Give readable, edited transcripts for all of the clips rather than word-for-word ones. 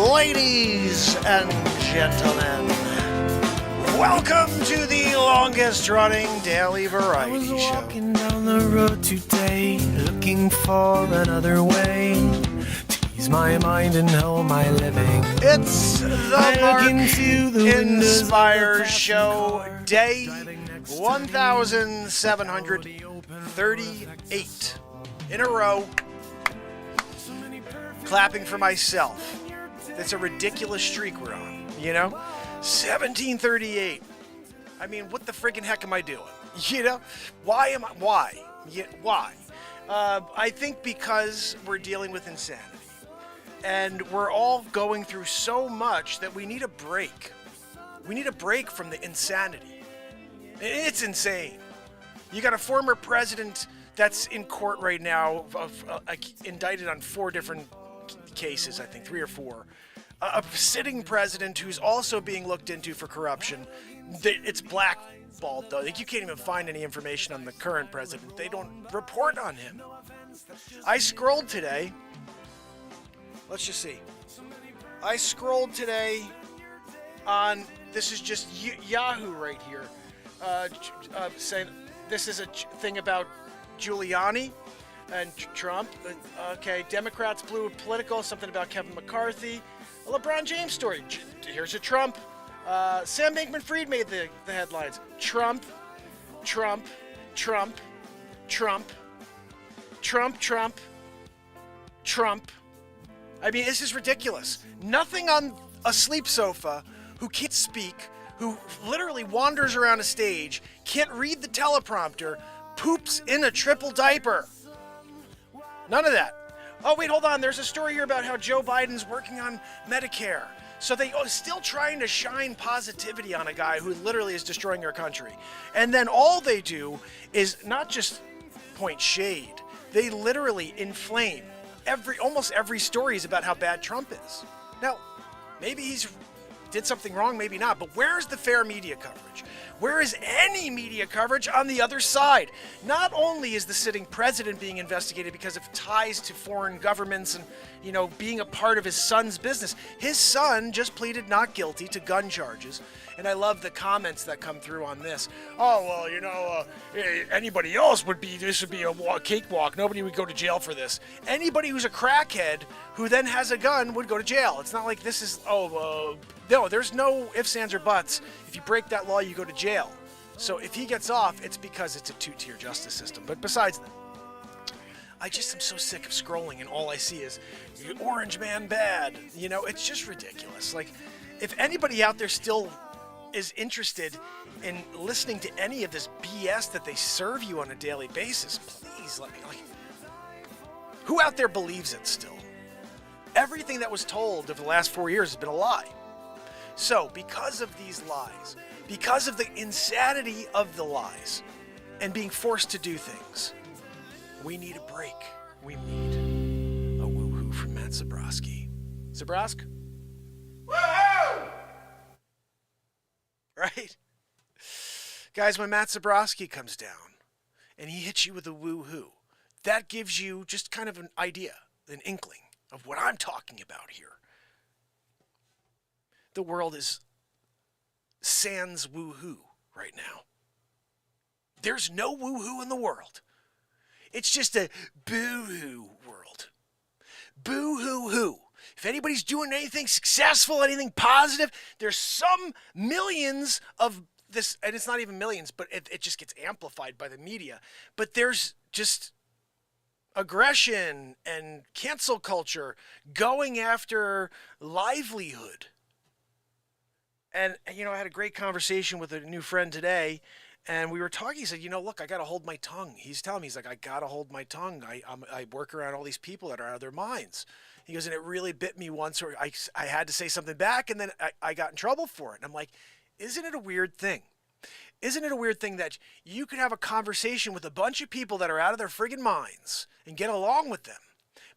Ladies and gentlemen, welcome to the longest running daily variety show. I was walking down the road today, looking for another way to ease my mind and help my living. It's the Mark insPires show, day 1738 in a row. Clapping for myself. It's a ridiculous streak we're on, you know? 1738. I mean, what the friggin' heck am I doing? You know? Why? Yeah, why? I think because we're dealing with insanity. And we're all going through so much that we need a break. We need a break from the insanity. It's insane. You got a former president that's in court right now, indicted on 4 different cases, I think, 3 or 4. A sitting president who's also being looked into for corruption. It's blackballed, though. Like, you can't even find any information on the current president. They don't report on him. I scrolled today. Let's just see. I scrolled today on, this is just Yahoo right here, saying this is a thing about Giuliani and Trump. Okay, Democrats blew political, something about Kevin McCarthy. A LeBron James story. Here's a Trump. Sam Bankman-Fried made the headlines. Trump. I mean, this is ridiculous. Nothing on a sleep sofa, who can't speak, who literally wanders around a stage, can't read the teleprompter, poops in a triple diaper. None of that. Oh, wait, hold on. There's a story here about how Joe Biden's working on Medicare. So they are still trying to shine positivity on a guy who literally is destroying our country. And then all they do is not just point shade. They literally inflame. Almost every story is about how bad Trump is. Now, maybe he's did something wrong, maybe not, but where's the fair media coverage? Where is any media coverage on the other side? Not only is the sitting president being investigated because of ties to foreign governments and, you know, being a part of his son's business. His son just pleaded not guilty to gun charges. And I love the comments that come through on this. Oh, well, you know, anybody else this would be a cakewalk. Nobody would go to jail for this. Anybody who's a crackhead who then has a gun would go to jail. It's not like this is, no, there's no ifs, ands, or buts. If you break that law, you go to jail. So if he gets off, it's because it's a 2-tier justice system. But besides that, I just am so sick of scrolling and all I see is orange man bad. You know, it's just ridiculous. Like, if anybody out there still is interested in listening to any of this BS that they serve you on a daily basis, please let me, who out there believes it still? Everything that was told over the last 4 years has been a lie. So, because of these lies, because of the insanity of the lies, and being forced to do things, we need a break. We need a woohoo from Matt Zabrowski. Zabrowski? Woohoo! Right? Guys, when Matt Zabrowski comes down and he hits you with a woohoo, that gives you just kind of an idea, an inkling of what I'm talking about here. The world is sans woohoo right now. There's no woohoo in the world. It's just a boo-hoo world. Boo-hoo-hoo. If anybody's doing anything successful, anything positive, there's some millions of this, and it's not even millions, but it just gets amplified by the media. But there's just aggression and cancel culture going after livelihood. And, you know, I had a great conversation with a new friend today, and we were talking. He said, you know, look, I got to hold my tongue. He's telling me, he's like, I got to hold my tongue. I work around all these people that are out of their minds. He goes, and it really bit me once where I had to say something back, and then I got in trouble for it. And I'm like, isn't it a weird thing? Isn't it a weird thing that you could have a conversation with a bunch of people that are out of their friggin' minds and get along with them,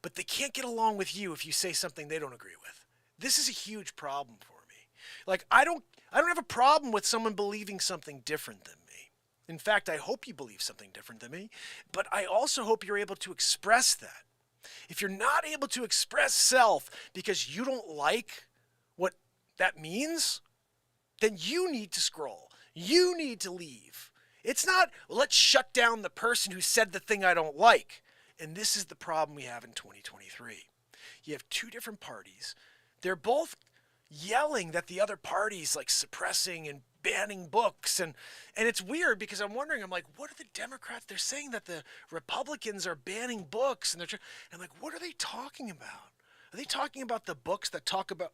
but they can't get along with you if you say something they don't agree with? This is a huge problem for me. Like, I don't have a problem with someone believing something different than me. In fact, I hope you believe something different than me, but I also hope you're able to express that. If you're not able to express self because you don't like what that means, then you need to scroll. You need to leave. It's not, let's shut down the person who said the thing I don't like. And this is the problem we have in 2023. You have two different parties. They're both yelling that the other party's like suppressing and banning books. And it's weird because I'm like, what are the Democrats? They're saying that the Republicans are banning books. And I'm like, what are they talking about? Are they talking about the books that talk about,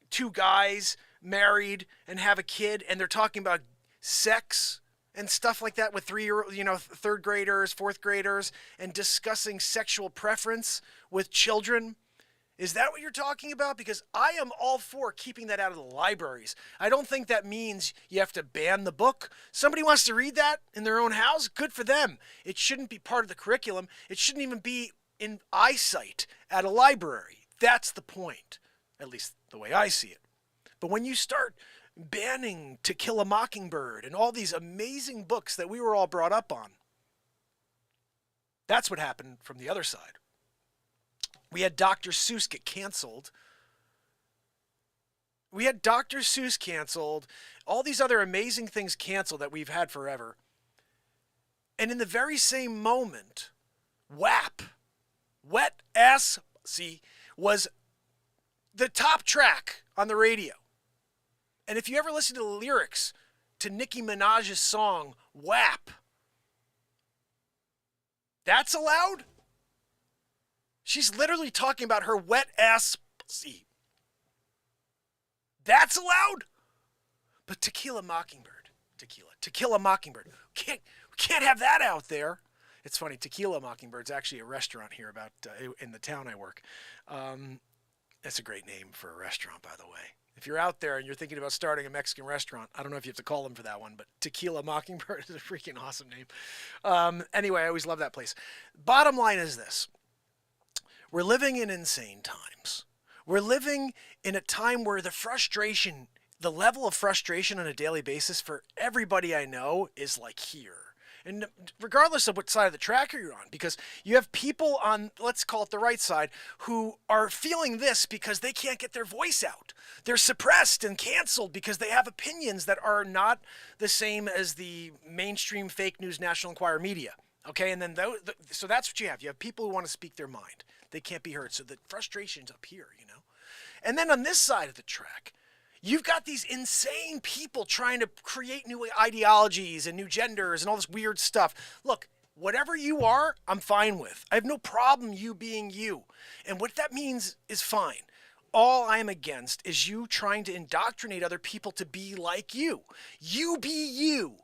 two guys married and have a kid, and they're talking about sex and stuff like that with third graders, fourth graders, and discussing sexual preference with children? Is that what you're talking about? Because I am all for keeping that out of the libraries. I don't think that means you have to ban the book. Somebody wants to read that in their own house, good for them. It shouldn't be part of the curriculum. It shouldn't even be in eyesight at a library. That's the point, at least the way I see it. But when you start banning To Kill a Mockingbird and all these amazing books that we were all brought up on, that's what happened from the other side. We had Dr. Seuss get canceled. All these other amazing things canceled that we've had forever. And in the very same moment, WAP, Wet Ass Pussy, was the top track on the radio. And if you ever listen to the lyrics to Nicki Minaj's song, WAP, that's allowed? She's literally talking about her wet ass pussy. That's allowed? But To Kill a Mockingbird, we can't have that out there. It's funny, Tequila Mockingbird's actually a restaurant here in the town I work. That's a great name for a restaurant, by the way. If you're out there and you're thinking about starting a Mexican restaurant, I don't know if you have to call them for that one, but Tequila Mockingbird is a freaking awesome name. Anyway, I always love that place. Bottom line is this. We're living in insane times. We're living in a time where the level of frustration on a daily basis for everybody I know is like here. And regardless of what side of the track you're on, because you have people on, let's call it the right side, who are feeling this because they can't get their voice out. They're suppressed and canceled because they have opinions that are not the same as the mainstream fake news National Enquirer media. Okay, and then so that's what you have. You have people who want to speak their mind. They can't be heard. So the frustration's up here, And then on this side of the track, you've got these insane people trying to create new ideologies and new genders and all this weird stuff. Look, whatever you are, I'm fine with. I have no problem you being you. And what that means is fine. All I am against is you trying to indoctrinate other people to be like you. You be you.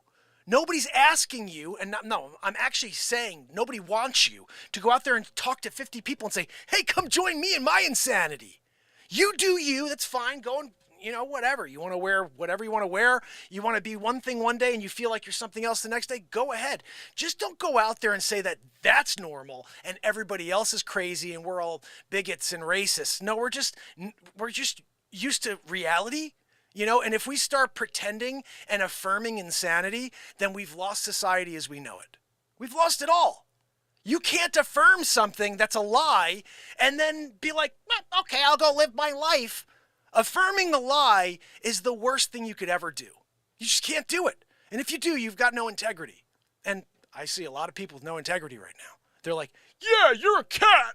Nobody's asking you, and I'm actually saying nobody wants you to go out there and talk to 50 people and say, hey, come join me in my insanity. You do you, that's fine. Go and, whatever. You want to wear whatever you want to wear. You want to be one thing one day and you feel like you're something else the next day. Go ahead. Just don't go out there and say that that's normal and everybody else is crazy and we're all bigots and racists. No, we're just used to reality. And if we start pretending and affirming insanity, then we've lost society as we know it. We've lost it all. You can't affirm something that's a lie and then be like, okay, I'll go live my life. Affirming a lie is the worst thing you could ever do. You just can't do it. And if you do, you've got no integrity. And I see a lot of people with no integrity right now. They're like, yeah, you're a cat.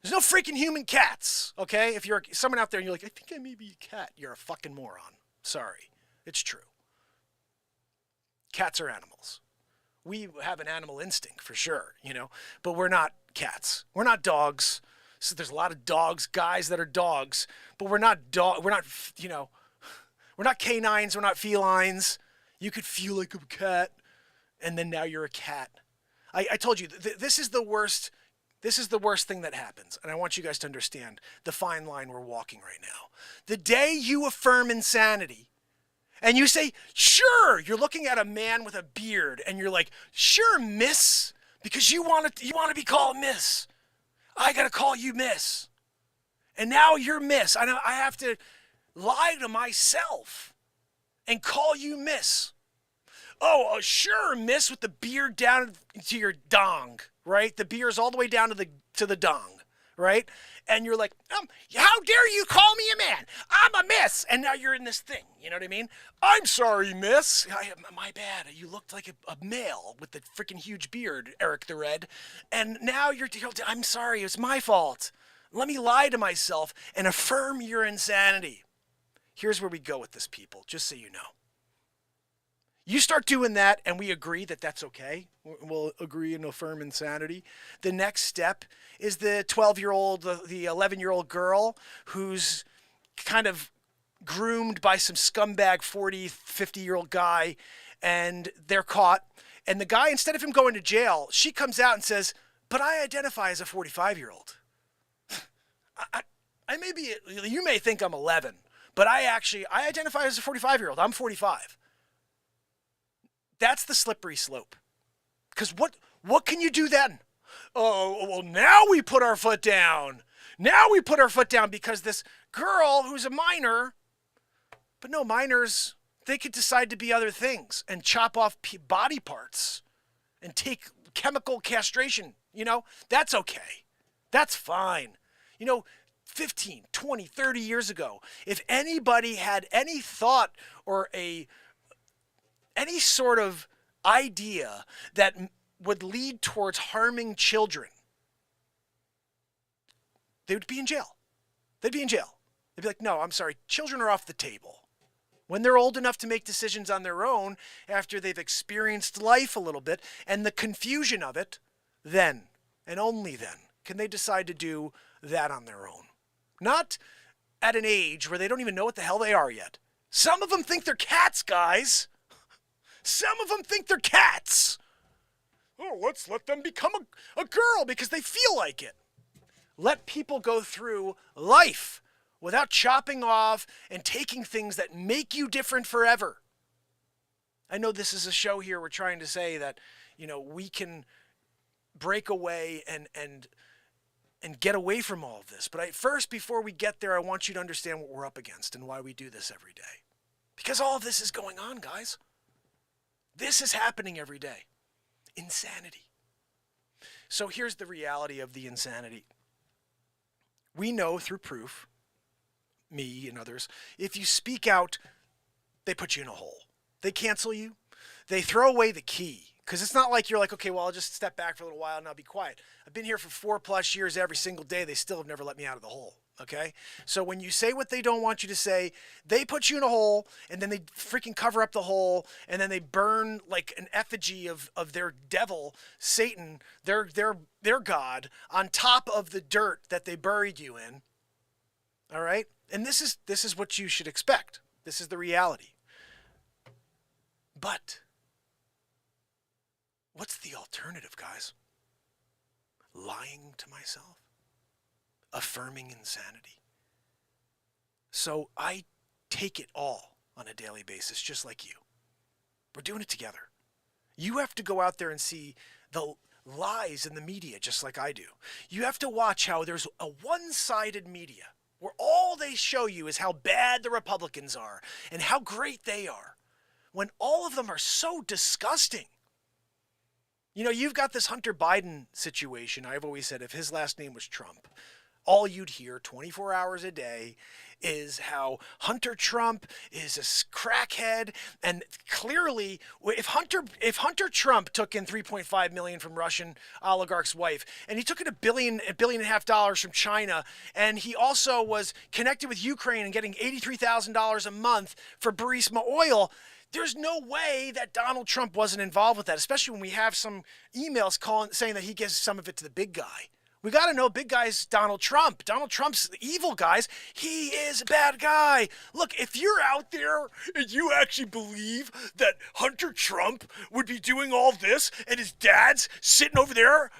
There's no freaking human cats, okay? If you're someone out there and you're like, I think I may be a cat, you're a fucking moron. Sorry. It's true. Cats are animals. We have an animal instinct for sure, but we're not cats. We're not dogs. So there's a lot of guys that are dogs, but we're not we're not canines, we're not felines. You could feel like a cat, and then now you're a cat. I told you, this is the worst. This is the worst thing that happens, and I want you guys to understand the fine line we're walking right now. The day you affirm insanity, and you say, sure, you're looking at a man with a beard, and you're like, sure, miss, because you want to be called miss. I got to call you miss. And now you're miss. I have to lie to myself and call you miss. Oh, sure, miss, with the beard down to your dong, right? The beer's all the way down to the dong, right? And you're like, how dare you call me a man? I'm a miss. And now you're in this thing, you know what I mean? I'm sorry, miss. My bad. You looked like a male with the freaking huge beard, Eric the Red. And now I'm sorry, it's my fault. Let me lie to myself and affirm your insanity. Here's where we go with this, people, just so you know. You start doing that and we agree that that's okay. We'll agree and affirm insanity. The next step is the 12-year-old, the 11-year-old girl who's kind of groomed by some scumbag 40, 50-year-old guy, and they're caught. And the guy, instead of him going to jail, she comes out and says, but I identify as a 45-year-old. You may think I'm 11, but I identify as a 45-year-old. I'm 45. That's the slippery slope. Because what can you do then? Oh, well, now we put our foot down. Now we put our foot down because this girl who's a minor, but no, minors, they could decide to be other things and chop off body parts and take chemical castration. That's okay. That's fine. 15, 20, 30 years ago, if anybody had any thought or any sort of idea that would lead towards harming children, they would be in jail. They'd be in jail. They'd be like, no, I'm sorry, children are off the table. When they're old enough to make decisions on their own, after they've experienced life a little bit and the confusion of it, then, and only then, can they decide to do that on their own. Not at an age where they don't even know what the hell they are yet. Some of them think they're cats, guys. Some of them think they're cats. Oh, let's let them become a girl because they feel like it. Let people go through life without chopping off and taking things that make you different forever. I know this is a show here. We're trying to say that, we can break away and get away from all of this. But first, before we get there, I want you to understand what we're up against and why we do this every day. Because all of this is going on, guys. This is happening every day. Insanity. So here's the reality of the insanity. We know through proof, me and others, if you speak out, they put you in a hole. They cancel you. They throw away the key. Because it's not like you're like, okay, well, I'll just step back for a little while and I'll be quiet. I've been here for 4+ years every single day. They still have never let me out of the hole. Okay? So when you say what they don't want you to say, they put you in a hole and then they freaking cover up the hole and then they burn like an effigy of their devil, Satan, their God, on top of the dirt that they buried you in. All right? And this is what you should expect. This is the reality. But what's the alternative, guys? Lying to myself? Affirming insanity? So I take it all on a daily basis, just like you. We're doing it together. You have to go out there and see the lies in the media, just like I do. You have to watch how there's a one-sided media where all they show you is how bad the Republicans are and how great they are, when all of them are so disgusting. You've got this Hunter Biden situation. I've always said if his last name was Trump, all you'd hear 24 hours a day is how Hunter Trump is a crackhead. And clearly, if Hunter Trump took in $3.5 million from Russian oligarch's wife, and he took in $1.5 billion from China, and he also was connected with Ukraine and getting $83,000 a month for Burisma oil, there's no way that Donald Trump wasn't involved with that, especially when we have some emails saying that he gives some of it to the big guy. We got to know big guy's Donald Trump. Donald Trump's the evil, guys. He is a bad guy. Look, if you're out there and you actually believe that Hunter Trump would be doing all this and his dad's sitting over there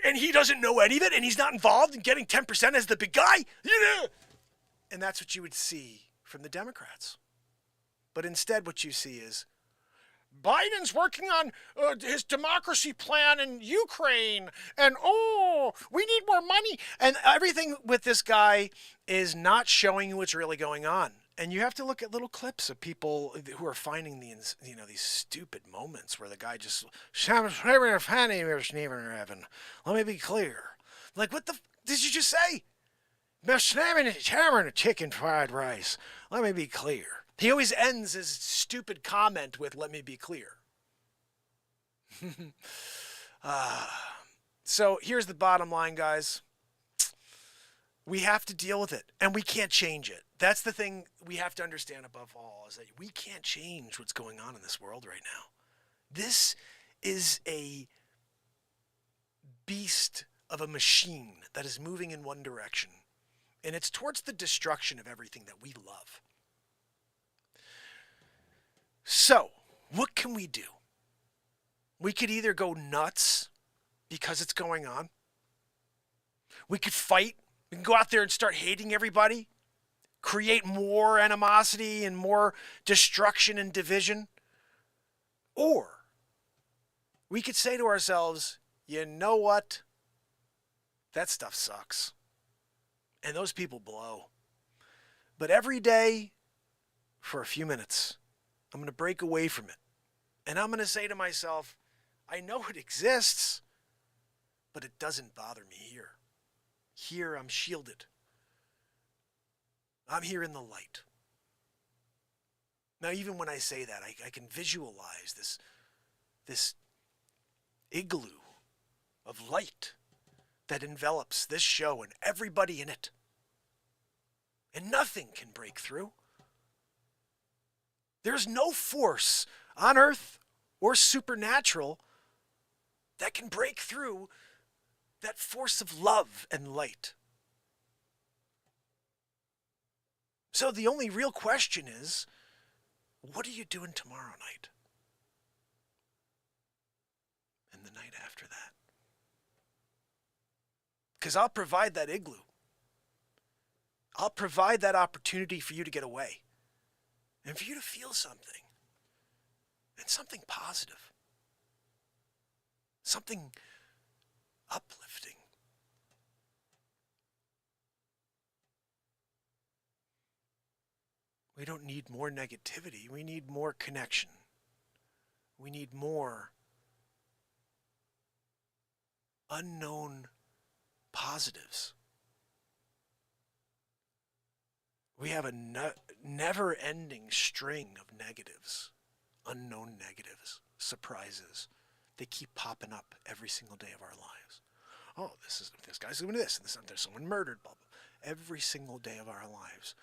and he doesn't know any of it and he's not involved in getting 10% as the big guy, and that's what you would see from the Democrats. But instead what you see is Biden's working on his democracy plan in Ukraine, and we need more money. And everything with this guy is not showing you what's really going on. And you have to look at little clips of people who are finding these stupid moments where the guy just, let me be clear. Like, what the did you just say? Chicken fried rice. Let me be clear. He always ends his stupid comment with, let me be clear. So here's the bottom line, guys. We have to deal with it, and we can't change it. That's the thing we have to understand above all, is that we can't change what's going on in this world right now. This is a beast of a machine that is moving in one direction, and it's towards the destruction of everything that we love. So, what can we do? We could either go nuts because it's going on. We could fight. We can go out there and start hating everybody, create more animosity and more destruction and division. Or we could say to ourselves, you know what? That stuff sucks. And those people blow. But every day, for a few minutes, I'm going to break away from it. And I'm going to say to myself, I know it exists, but it doesn't bother me here. Here I'm shielded. I'm here in the light. Now, even when I say that, I can visualize this igloo of light that envelops this show and everybody in it. And nothing can break through. There's no force on earth or supernatural that can break through that force of love and light. So the only real question is, what are you doing tomorrow night? And the night after that? Because I'll provide that igloo. I'll provide that opportunity for you to get away. And for you to feel something. And something positive. Something uplifting. We don't need more negativity. We need more connection. We need more unknown positives. We have a never-ending string of negatives, unknown negatives, surprises. They keep popping up every single day of our lives. Oh, this guy's doing this, and there's someone murdered, blah, blah. Every single day of our lives,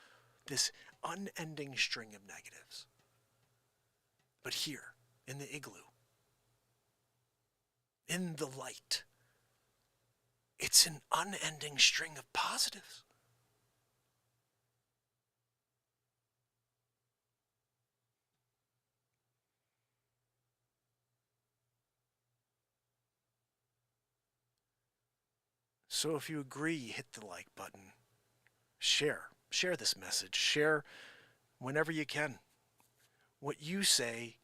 this unending string of negatives. But here, in the igloo, in the light, it's an unending string of positives. So if you agree, hit the like button. Share this message. Share whenever you can. What you say,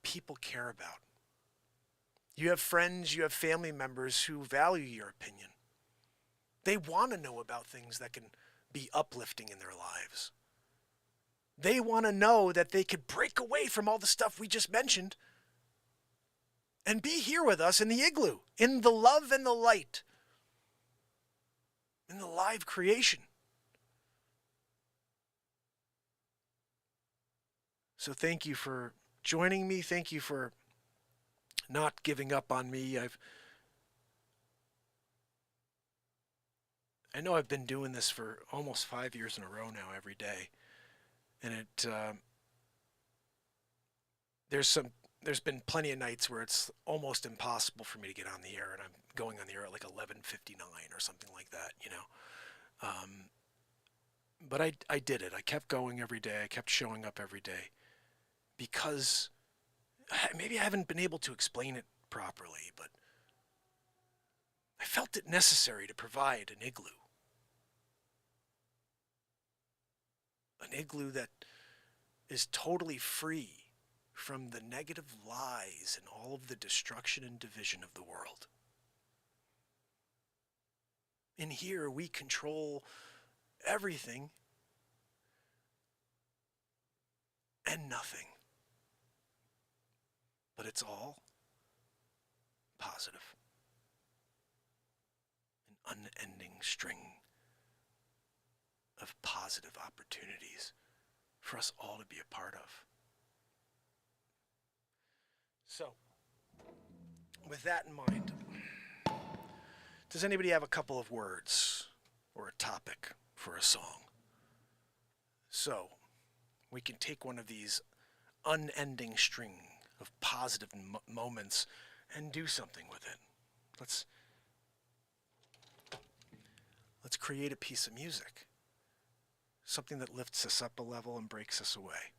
people care about. You have friends, you have family members who value your opinion. They want to know about things that can be uplifting in their lives. They want to know that they could break away from all the stuff we just mentioned and be here with us in the igloo, in the love and the light, in the live creation. So thank you for joining me. Thank you for not giving up on me. I know I've been doing this for almost 5 years in a row now, every day, and there's been plenty of nights where it's almost impossible for me to get on the air, and I'm going on the air at like 11:59 or something like that, you know. But I did it. I kept going every day. I kept showing up every day because maybe I haven't been able to explain it properly, but I felt it necessary to provide an igloo. An igloo that is totally free from the negative lies and all of the destruction and division of the world. In here, we control everything and nothing. But it's all positive. An unending string of positive opportunities for us all to be a part of. So, with that in mind, does anybody have a couple of words or a topic for a song? So, we can take one of these unending string of positive moments and do something with it. Let's create a piece of music. Something that lifts us up a level and breaks us away.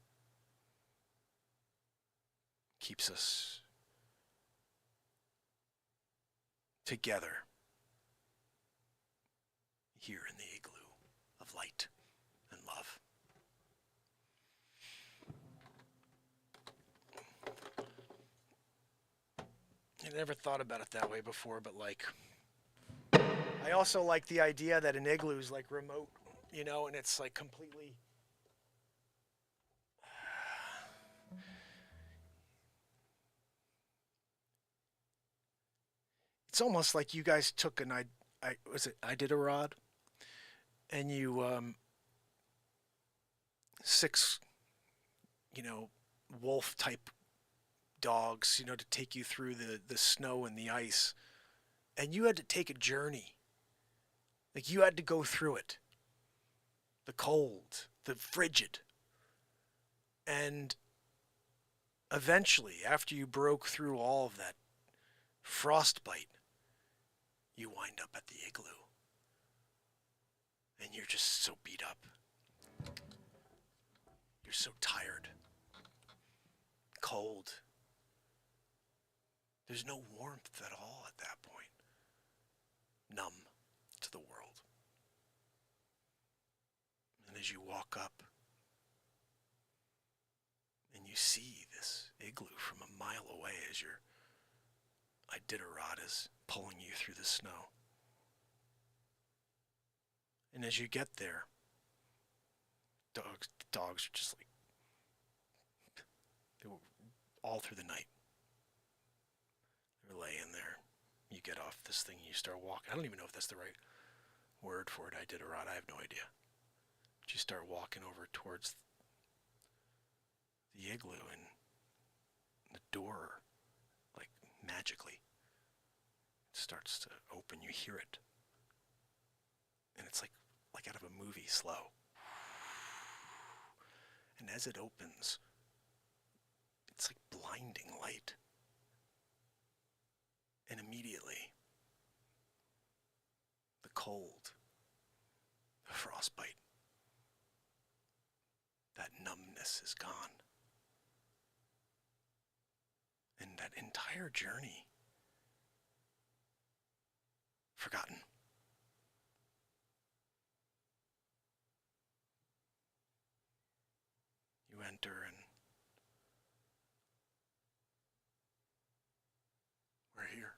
Keeps us together here in the igloo of light and love. I never thought about it that way before, but I also like the idea that an igloo is like remote, and it's like completely. It's almost like you guys took Iditarod, and you six, wolf type dogs, to take you through the snow and the ice, and you had to take a journey. Like you had to go through it. The cold, the frigid. And eventually, after you broke through all of that frostbite, you wind up at the igloo. And you're just so beat up. You're so tired. Cold. There's no warmth at all at that point. Numb to the world. And as you walk up and you see this igloo from a mile away as your Iditarod is pulling you through the snow. And as you get there, dogs are just like, they were all through the night. They were laying there. You get off this thing and you start walking. I don't even know if that's the right word for it. Iditarod, I have no idea. But you start walking over towards the igloo and the door, like magically, starts to open. You hear it. And it's like out of a movie, slow. And as it opens, it's like blinding light. And immediately, the cold, the frostbite, that numbness is gone. And that entire journey, forgotten. You enter and we're here.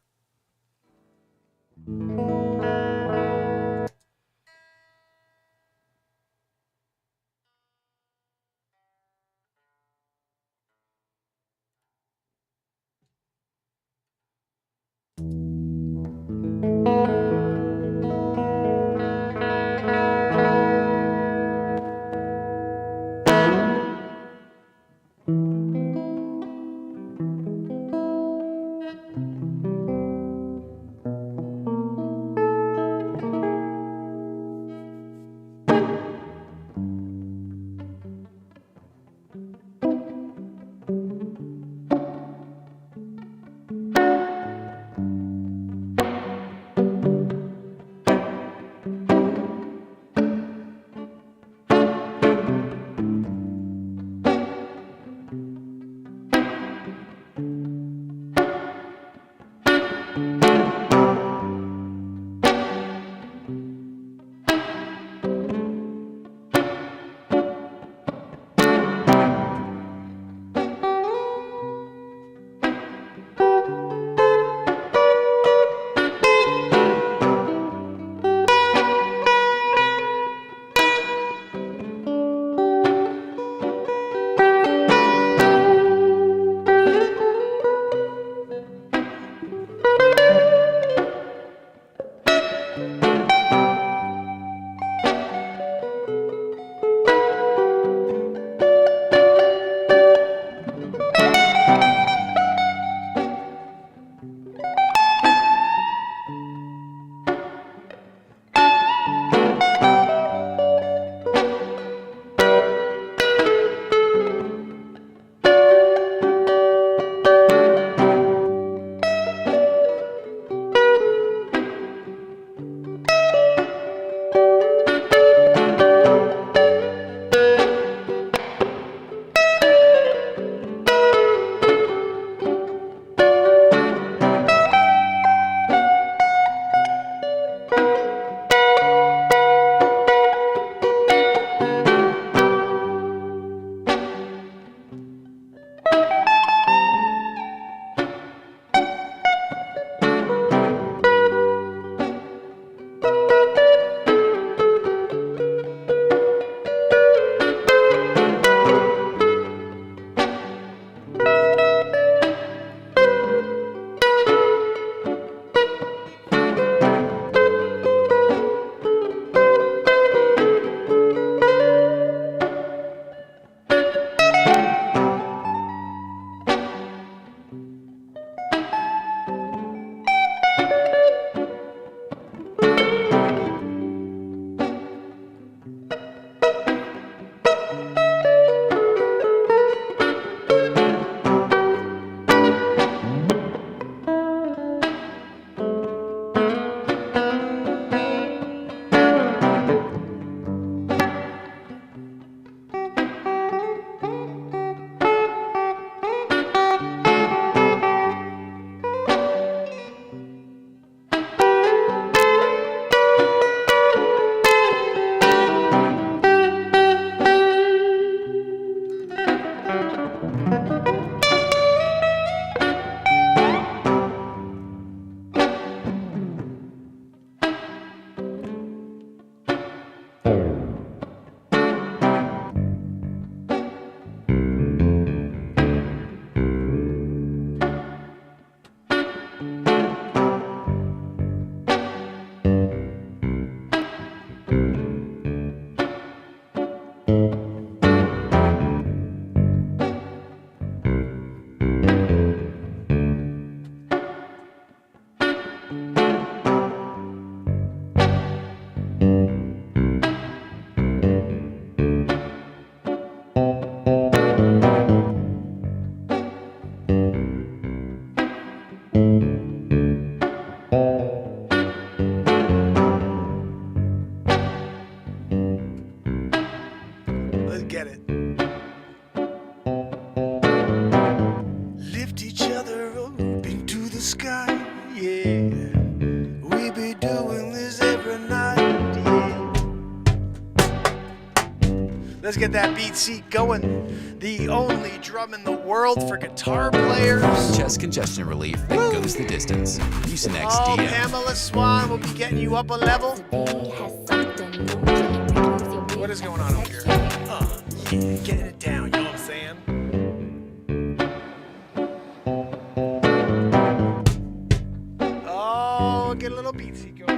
Let's get that BeatSeat going. The only drum in the world for guitar players. Chest congestion relief that goes the distance. Mucinex Oh, DM. Pamela Swan will be getting you up a level. What is going on over here? Yeah, getting it down, you know what I'm saying? Oh, get a little BeatSeat going.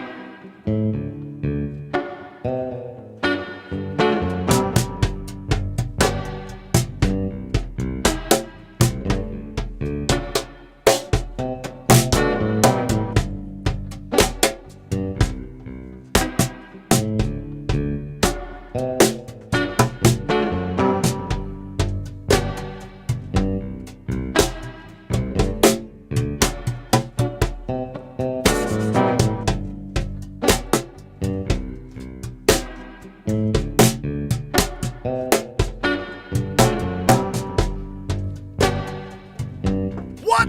What?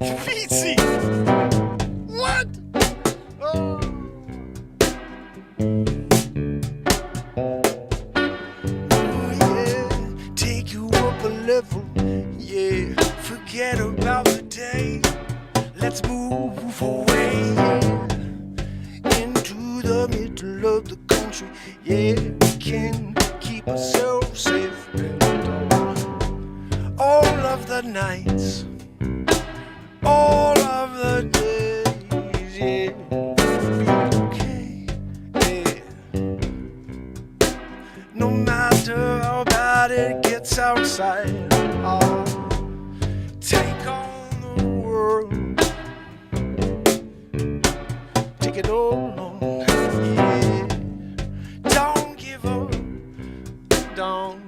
BeatSeat! What? Oh. Oh yeah, take you up a level. Yeah, forget about the day. Let's move away into the middle of the country. Yeah, we can keep ourselves safe. All of the nights, all of the days, yeah, we'll be okay, yeah. No matter how bad it gets outside, I'll take on the world, take it all on, yeah. Don't give up, don't.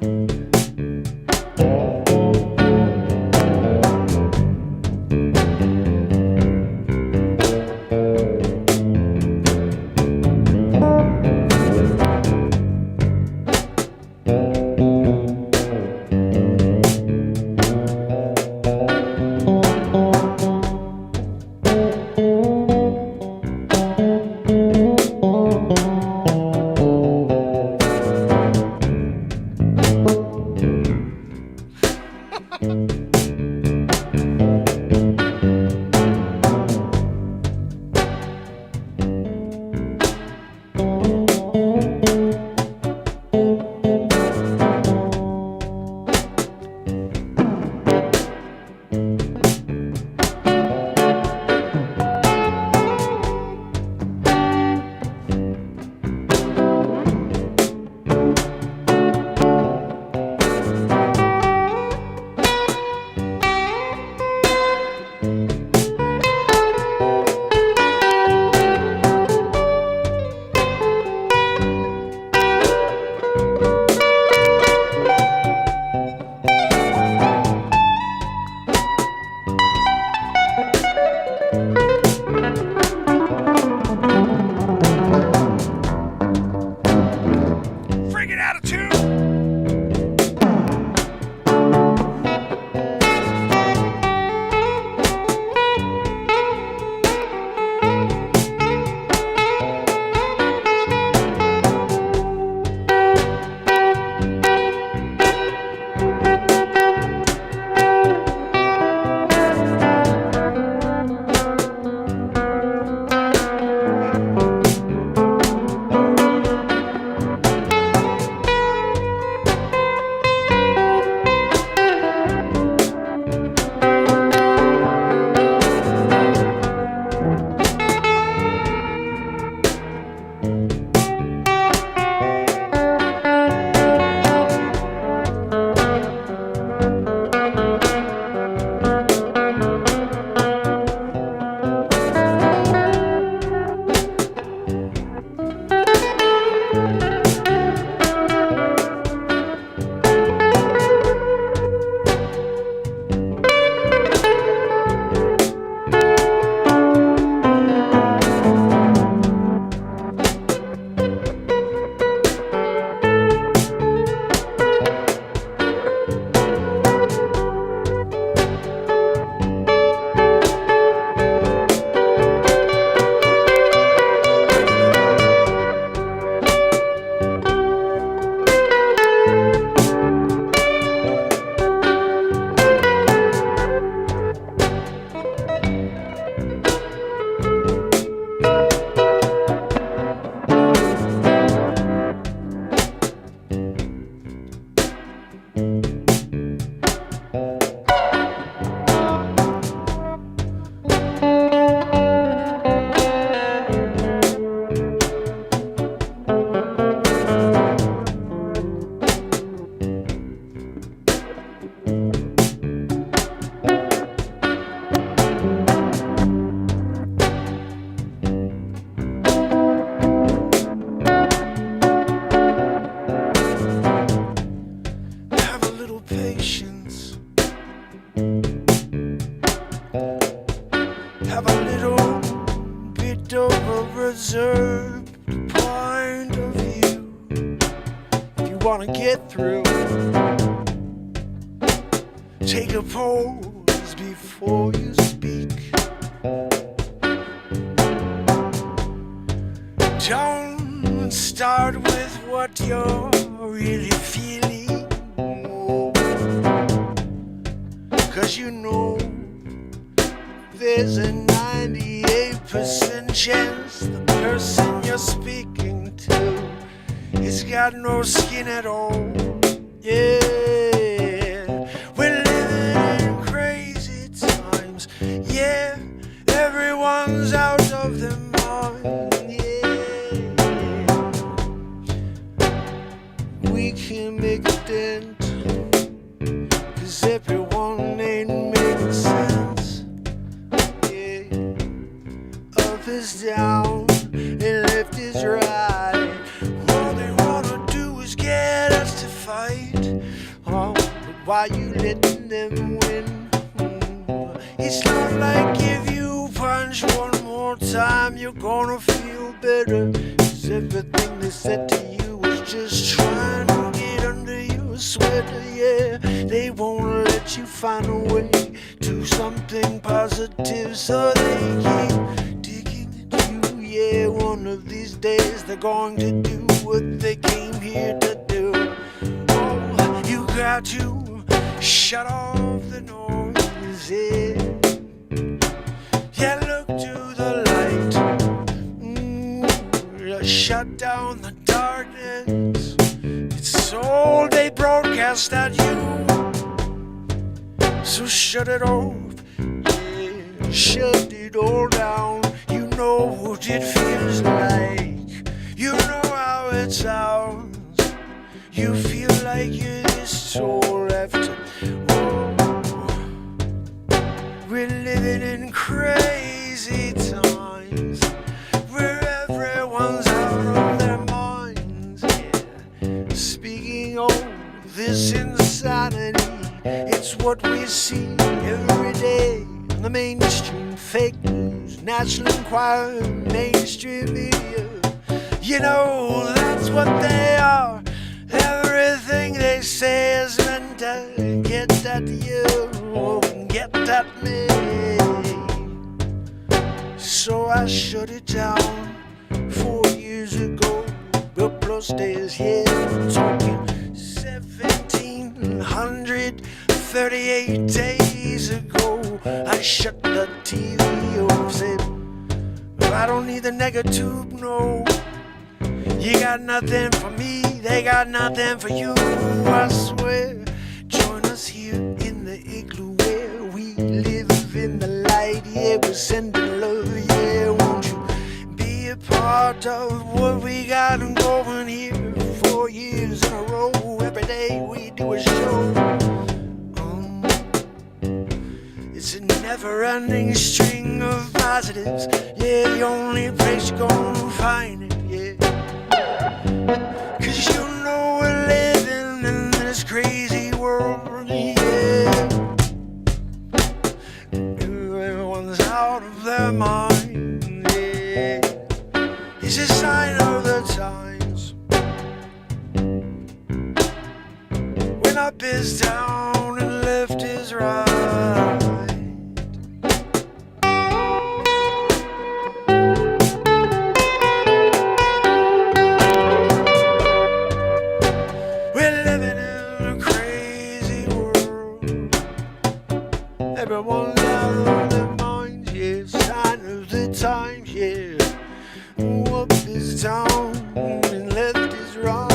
patience. Have a little bit of a reserved point of view. If you wanna get through, take a pause before you speak. Don't start with what you're really feeling, 'cause you know there's a 98% chance the person you're speaking to has got no skin at all. Yeah, we're living in crazy times. Yeah, everyone's out of their mind. We can make a dent, 'cause everyone ain't making sense. Yeah, up is down and left is right. All they wanna do is get us to fight. Oh, but why you letting them win? It's not like if you punch one more time you're gonna feel better, 'cause everything they said to you was just trying to get under your sweater. Yeah, they won't let you find a way to something positive, so they keep digging at you. Yeah, one of these days they're going to do what they came here to do. Oh, you got to shut off the noise. Yeah, look to the light. Shut down the darkness. It's all they broadcast at you. So shut it off. Yeah, shut it all down. You know what it feels like. You know how it sounds. You feel like you're this soul after. Oh, we're living in crazy times, where everyone's out of their minds. Yeah. Speaking of this insanity, it's what we see every day on the mainstream fake news, National Enquirer, mainstream media. You know that's what they are. Everything they say is meant to get at you, get at me. So I shut it down 4 years ago. But plus days here, talking 1738 days ago. I shut the TV off, said, I don't need the negative, no. You got nothing for me, they got nothing for you, I swear. Join us here in the igloo where we live in the light. Yeah, we're sending love, yeah, won't you be a part of what we got going here? 4 years in a row, every day we do a show. It's a never-ending string of positives. Yeah, the only place you're gonna find it, yeah. 'Cause you know we're living in this crazy world, yeah. Everyone's out of their mind, yeah. It's a sign of the times, when up is down and left is right. Everyone's out of their minds, yeah. Sign of the times, yeah. Up is down and left is right.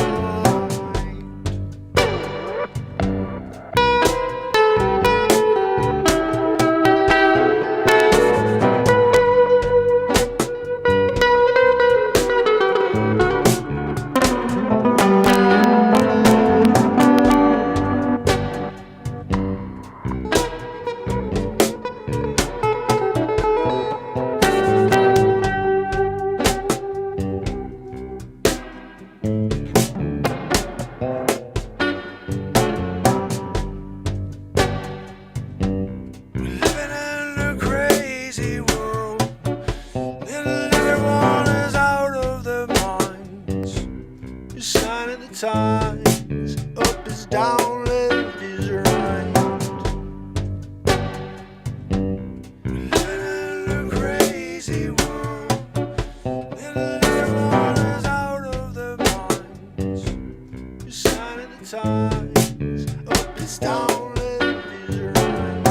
is down, left is right.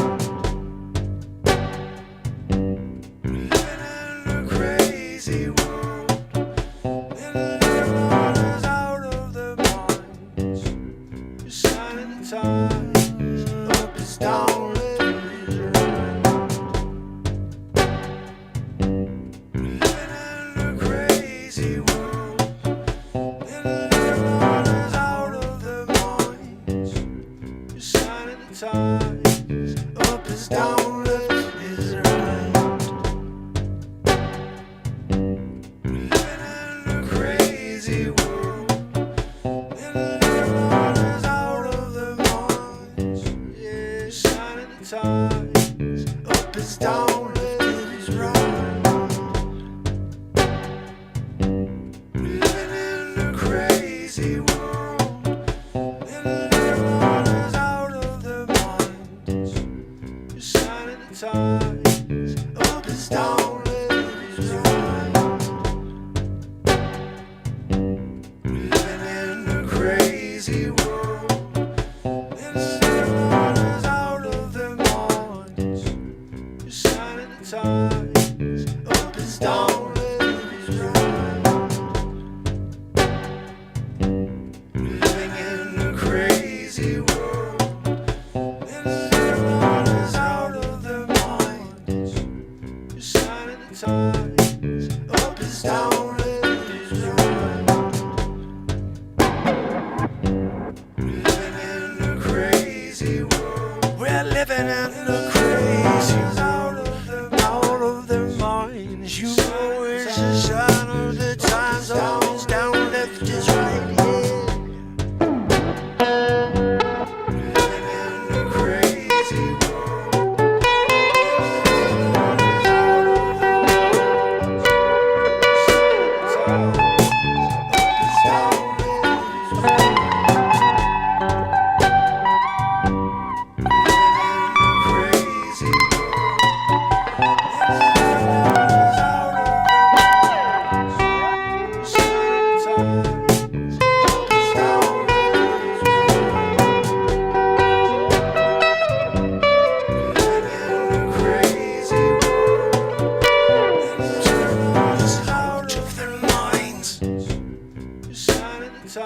We're living in a crazy world, and everyone is out of their minds. You're signing the times, up is down, left is right. We're living in a crazy world, and everyone is out of their minds. You're signing the times, up is down, left is right. We're living in a crazy world, and everyone is out of their minds. Yeah, you're signing the times, up is down, left is right. We're living in a crazy world, and everyone is out of their minds. You're signing the times, up is down, left is right. We're living in a crazy world, and everyone is out of their minds. You're signing the times, up is down, left is right. We're living in a crazy world, and everyone is out of their minds. You're signing the times, up is down, left is right. We're living in a crazy world. We're living in a crazy world, out of their minds. You know it's a sign of the times, up is down, left is right. We're living in a crazy world, everyone is out of their minds. Up is down, left is right. Crazy world, everyone is out of their minds. Signing the times, up is down, left is right. Living in a crazy world, and everyone is out of their minds. You're signing the times,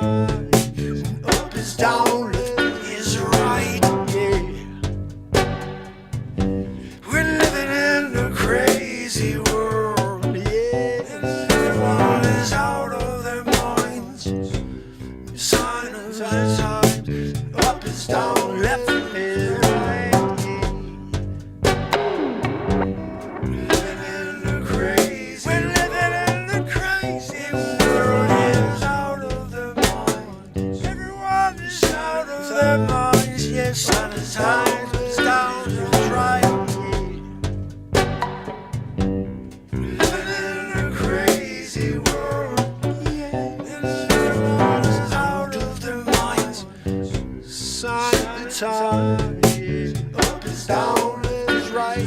up is down, left is right. Yeah. We're living in a crazy world, yeah. Everyone is out of their minds. Sign of the times, up is down, left is right. We're living in a crazy world. We're living in a crazy world. Is out of their minds. Everyone is out of their minds. Yes, sign of the times, up is down, left is right. We're living in a crazy world, yeah. And everyone is out of their minds. Sign the time, yeah. Up is down, left is right.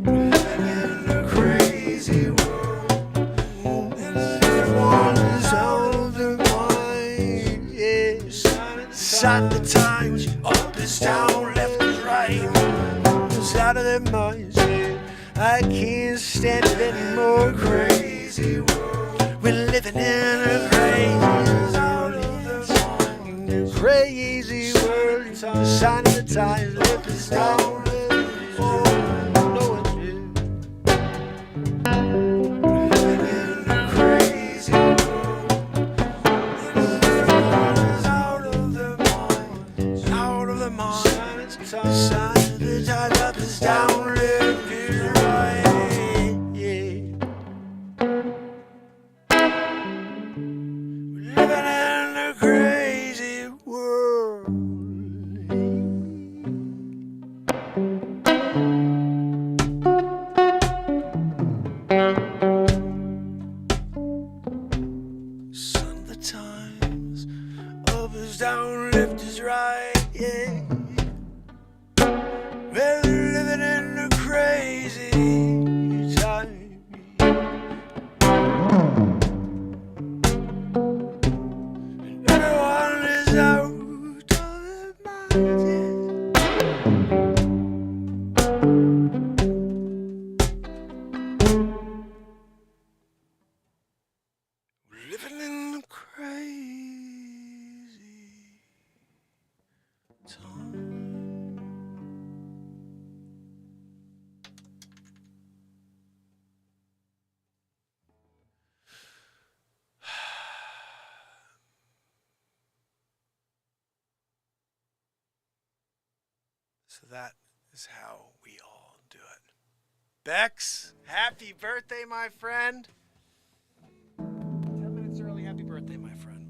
We're living in a crazy world, and everyone is out of their minds. Yeah. Sign the times, up is down, left is right. It's out of their minds, yeah. I can't stand it anymore. Crazy world, we're living in a crazy world. Crazy world, the sign of the times, left is down. Oh, no, it's we're living in a crazy world, and everyone is out of their minds. Out of their minds, the sign of the times, up is down, left is right. Yeah. We're living in a crazy world. Son of the times, up is down, left is right. Yeah. We're living in a crazy time. And everyone So that is how we all do it. Bex, happy birthday, my friend. 10 minutes early, happy birthday, my friend.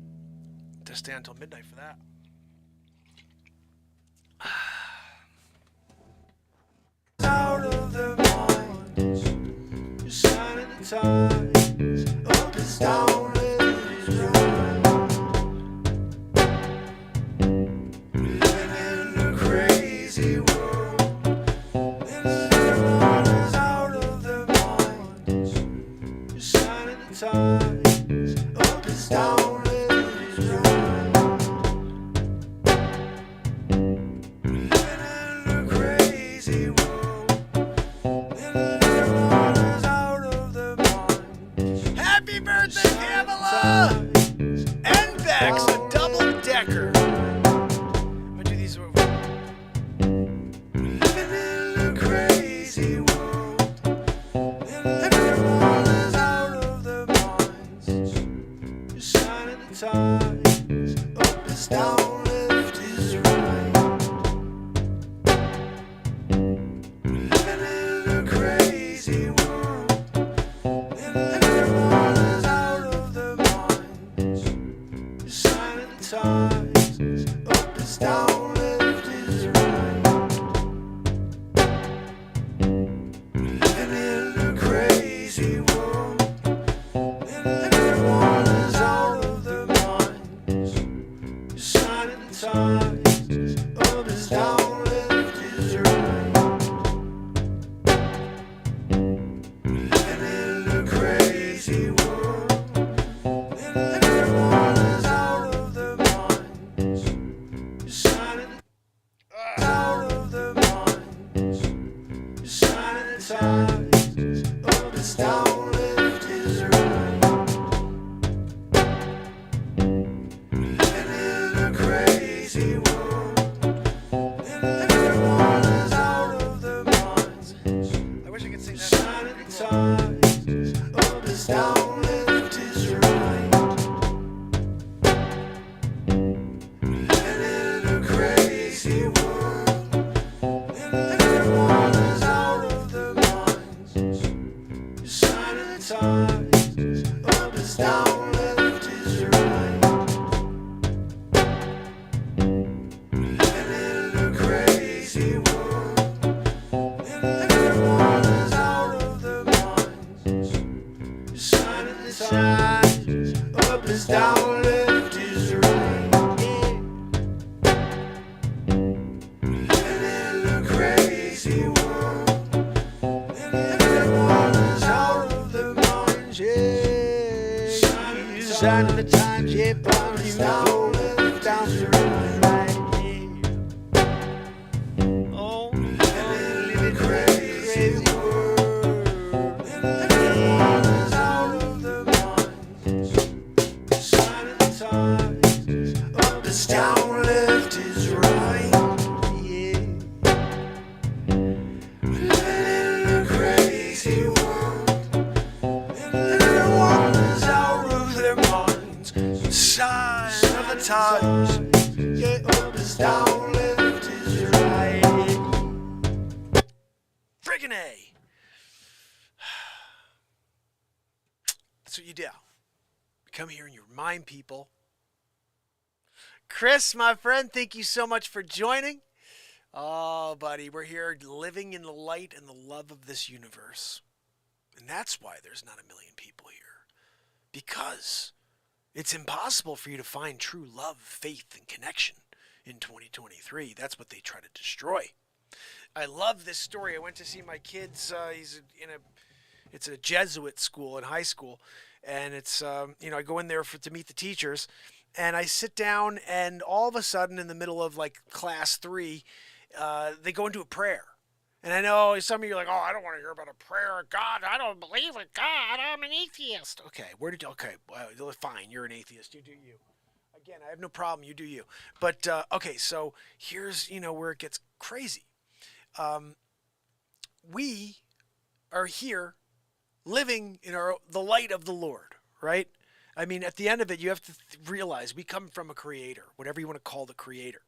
To stay until midnight for that. Out of their minds, you're signing the times, up is down, left is right. We're living in a crazy world, and everyone is out of their minds. You're signing the times, up is down, left is right. We're living in a crazy world. Happy birthday, Pamela! And Bex, a double-decker. I'm gonna do these. Living in a crazy world, and everyone is out of their minds. You're signing the times, up is down, left is right. Living in a crazy world, and everyone is out of their minds. You're signing the times, up is down, left is right. Living in a crazy world, and everyone is out of their minds. You're signing the times, up is down, left is right. Living in a crazy world, and everyone is out of their minds. You're signing the out of their minds. You're signing the times, up is down, left is right. Living in a crazy world, and everyone is out of their minds. I wish I could sing You're that. signing the times, up is down, left is right. Living in a crazy world, and everyone is out of their minds. You're signing the times, up is down, left is right. Living in a crazy world, and everyone is out of their minds. You're signing the times, up is down, left is right. Living in a crazy world, and everyone is out of their minds. Yeah, signing the times, yeah, up is down, left is right. Oh, living in a crazy world, and everyone is out of their minds. Signing the times, up is down, left is right. Yeah. Living in a crazy world, and everyone is out of their minds. Sign of the times, yeah, up is down, left is right. Friggin' A. That's what you do. You come here and you remind people. Chris, my friend, thank you so much for joining. Oh, buddy, we're here living in the light and the love of this universe. And that's why there's not a million people here. Because it's impossible for you to find true love, faith, and connection in 2023. That's what they try to destroy. I love this story. I went to see my kids. It's a Jesuit school in high school, and it's I go in there to meet the teachers, and I sit down, and all of a sudden, in the middle of like class 3, they go into a prayer. And I know some of you are like, oh, I don't want to hear about a prayer of God. I don't believe in God. I'm an atheist. Okay, well, fine, you're an atheist. You do you. Again, I have no problem. You do you. But, okay, so here's, where it gets crazy. We are here living in the light of the Lord, right? I mean, at the end of it, you have to realize we come from a creator, whatever you want to call the creator.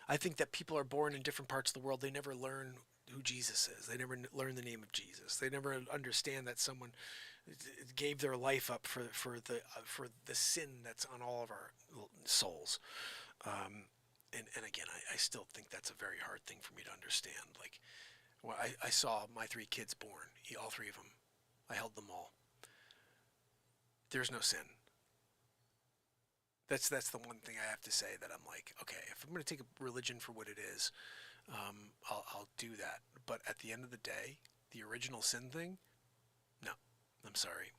I think that people are born in different parts of the world. They never learn who Jesus is. They never learn the name of Jesus. They never understand that someone gave their life up for the sin that's on all of our souls. And again, I still think that's a very hard thing for me to understand. Like, well, I saw my 3 kids born, all 3 of them. I held them all. There's no sin. That's the one thing I have to say that I'm like, okay, if I'm going to take a religion for what it is, I'll do that. But at the end of the day, the original sin thing, no, I'm sorry.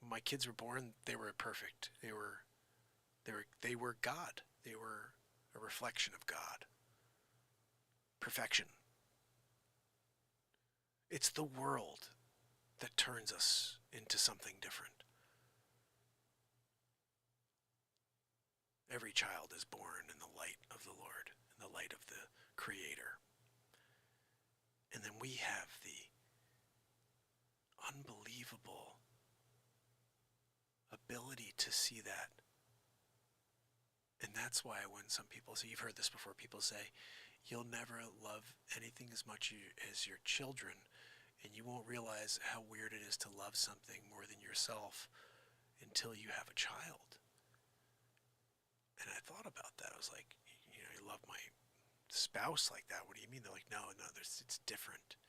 When my kids were born, they were perfect. They were God. They were a reflection of God. Perfection. It's the world that turns us into something different. Every child is born in the light of the Lord, in the light of the Creator. And then we have the unbelievable ability to see that. And that's why when some people say, you've heard this before, people say, you'll never love anything as much as your children, and you won't realize how weird it is to love something more than yourself until you have a child. And I thought about that. I was like, you love my spouse like that. What do you mean? They're like, no, it's different.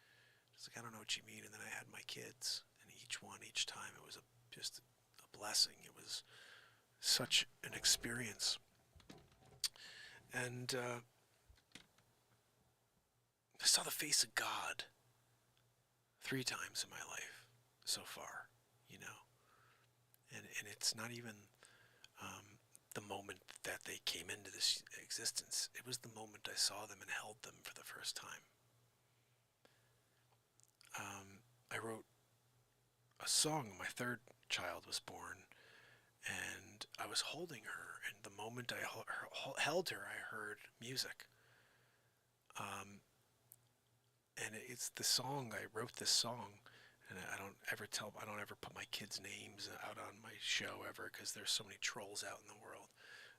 It's like, I don't know what you mean. And then I had my kids, and each time, it was just a blessing. It was such an experience. And I saw the face of God 3 times in my life so far, and it's not even the moment that they came into this existence. It was the moment I saw them and held them for the first time. I wrote a song when my 3rd child was born, and I was holding her, and the moment I held her, I heard music. And it's the song, I wrote this song, and I don't ever put my kids' names out on my show ever, because there's so many trolls out in the world.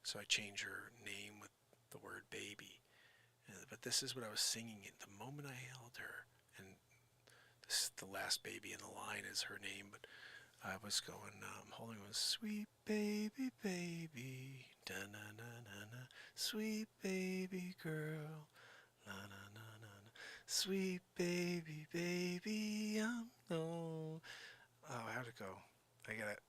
So I change her name with the word baby. But this is what I was singing at the moment I held her, and this, the last baby in the line is her name, but I was going, holding was sweet baby, baby, da-na-na-na-na, sweet baby girl, la-na-na-na-na, sweet baby, baby, no. Oh, how'd it go? I got it.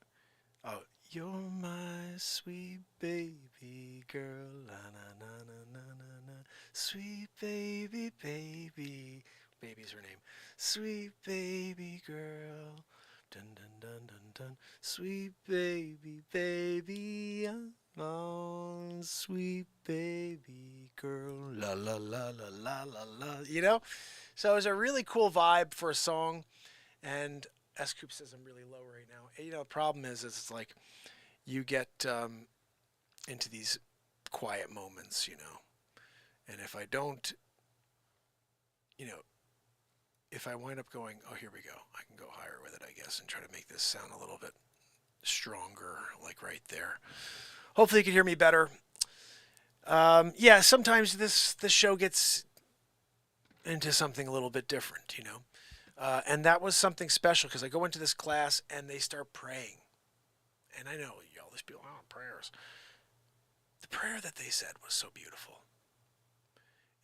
Oh, you're my sweet baby girl, la-na-na-na-na-na, sweet baby, baby, baby's her name, sweet baby girl, dun dun dun dun dun, sweet baby, baby, oh, sweet baby girl, la la la la la la la, So it was a really cool vibe for a song, and S. Coop says I'm really low right now. And, the problem is it's like you get into these quiet moments, and if I don't, if I wind up going, oh, here we go, I can go higher with it, I guess, and try to make this sound a little bit stronger, like right there. Hopefully you can hear me better. Yeah, sometimes this show gets into something a little bit different, and that was something special, because I go into this class and they start praying. And I know, y'all, these people, prayers. The prayer that they said was so beautiful.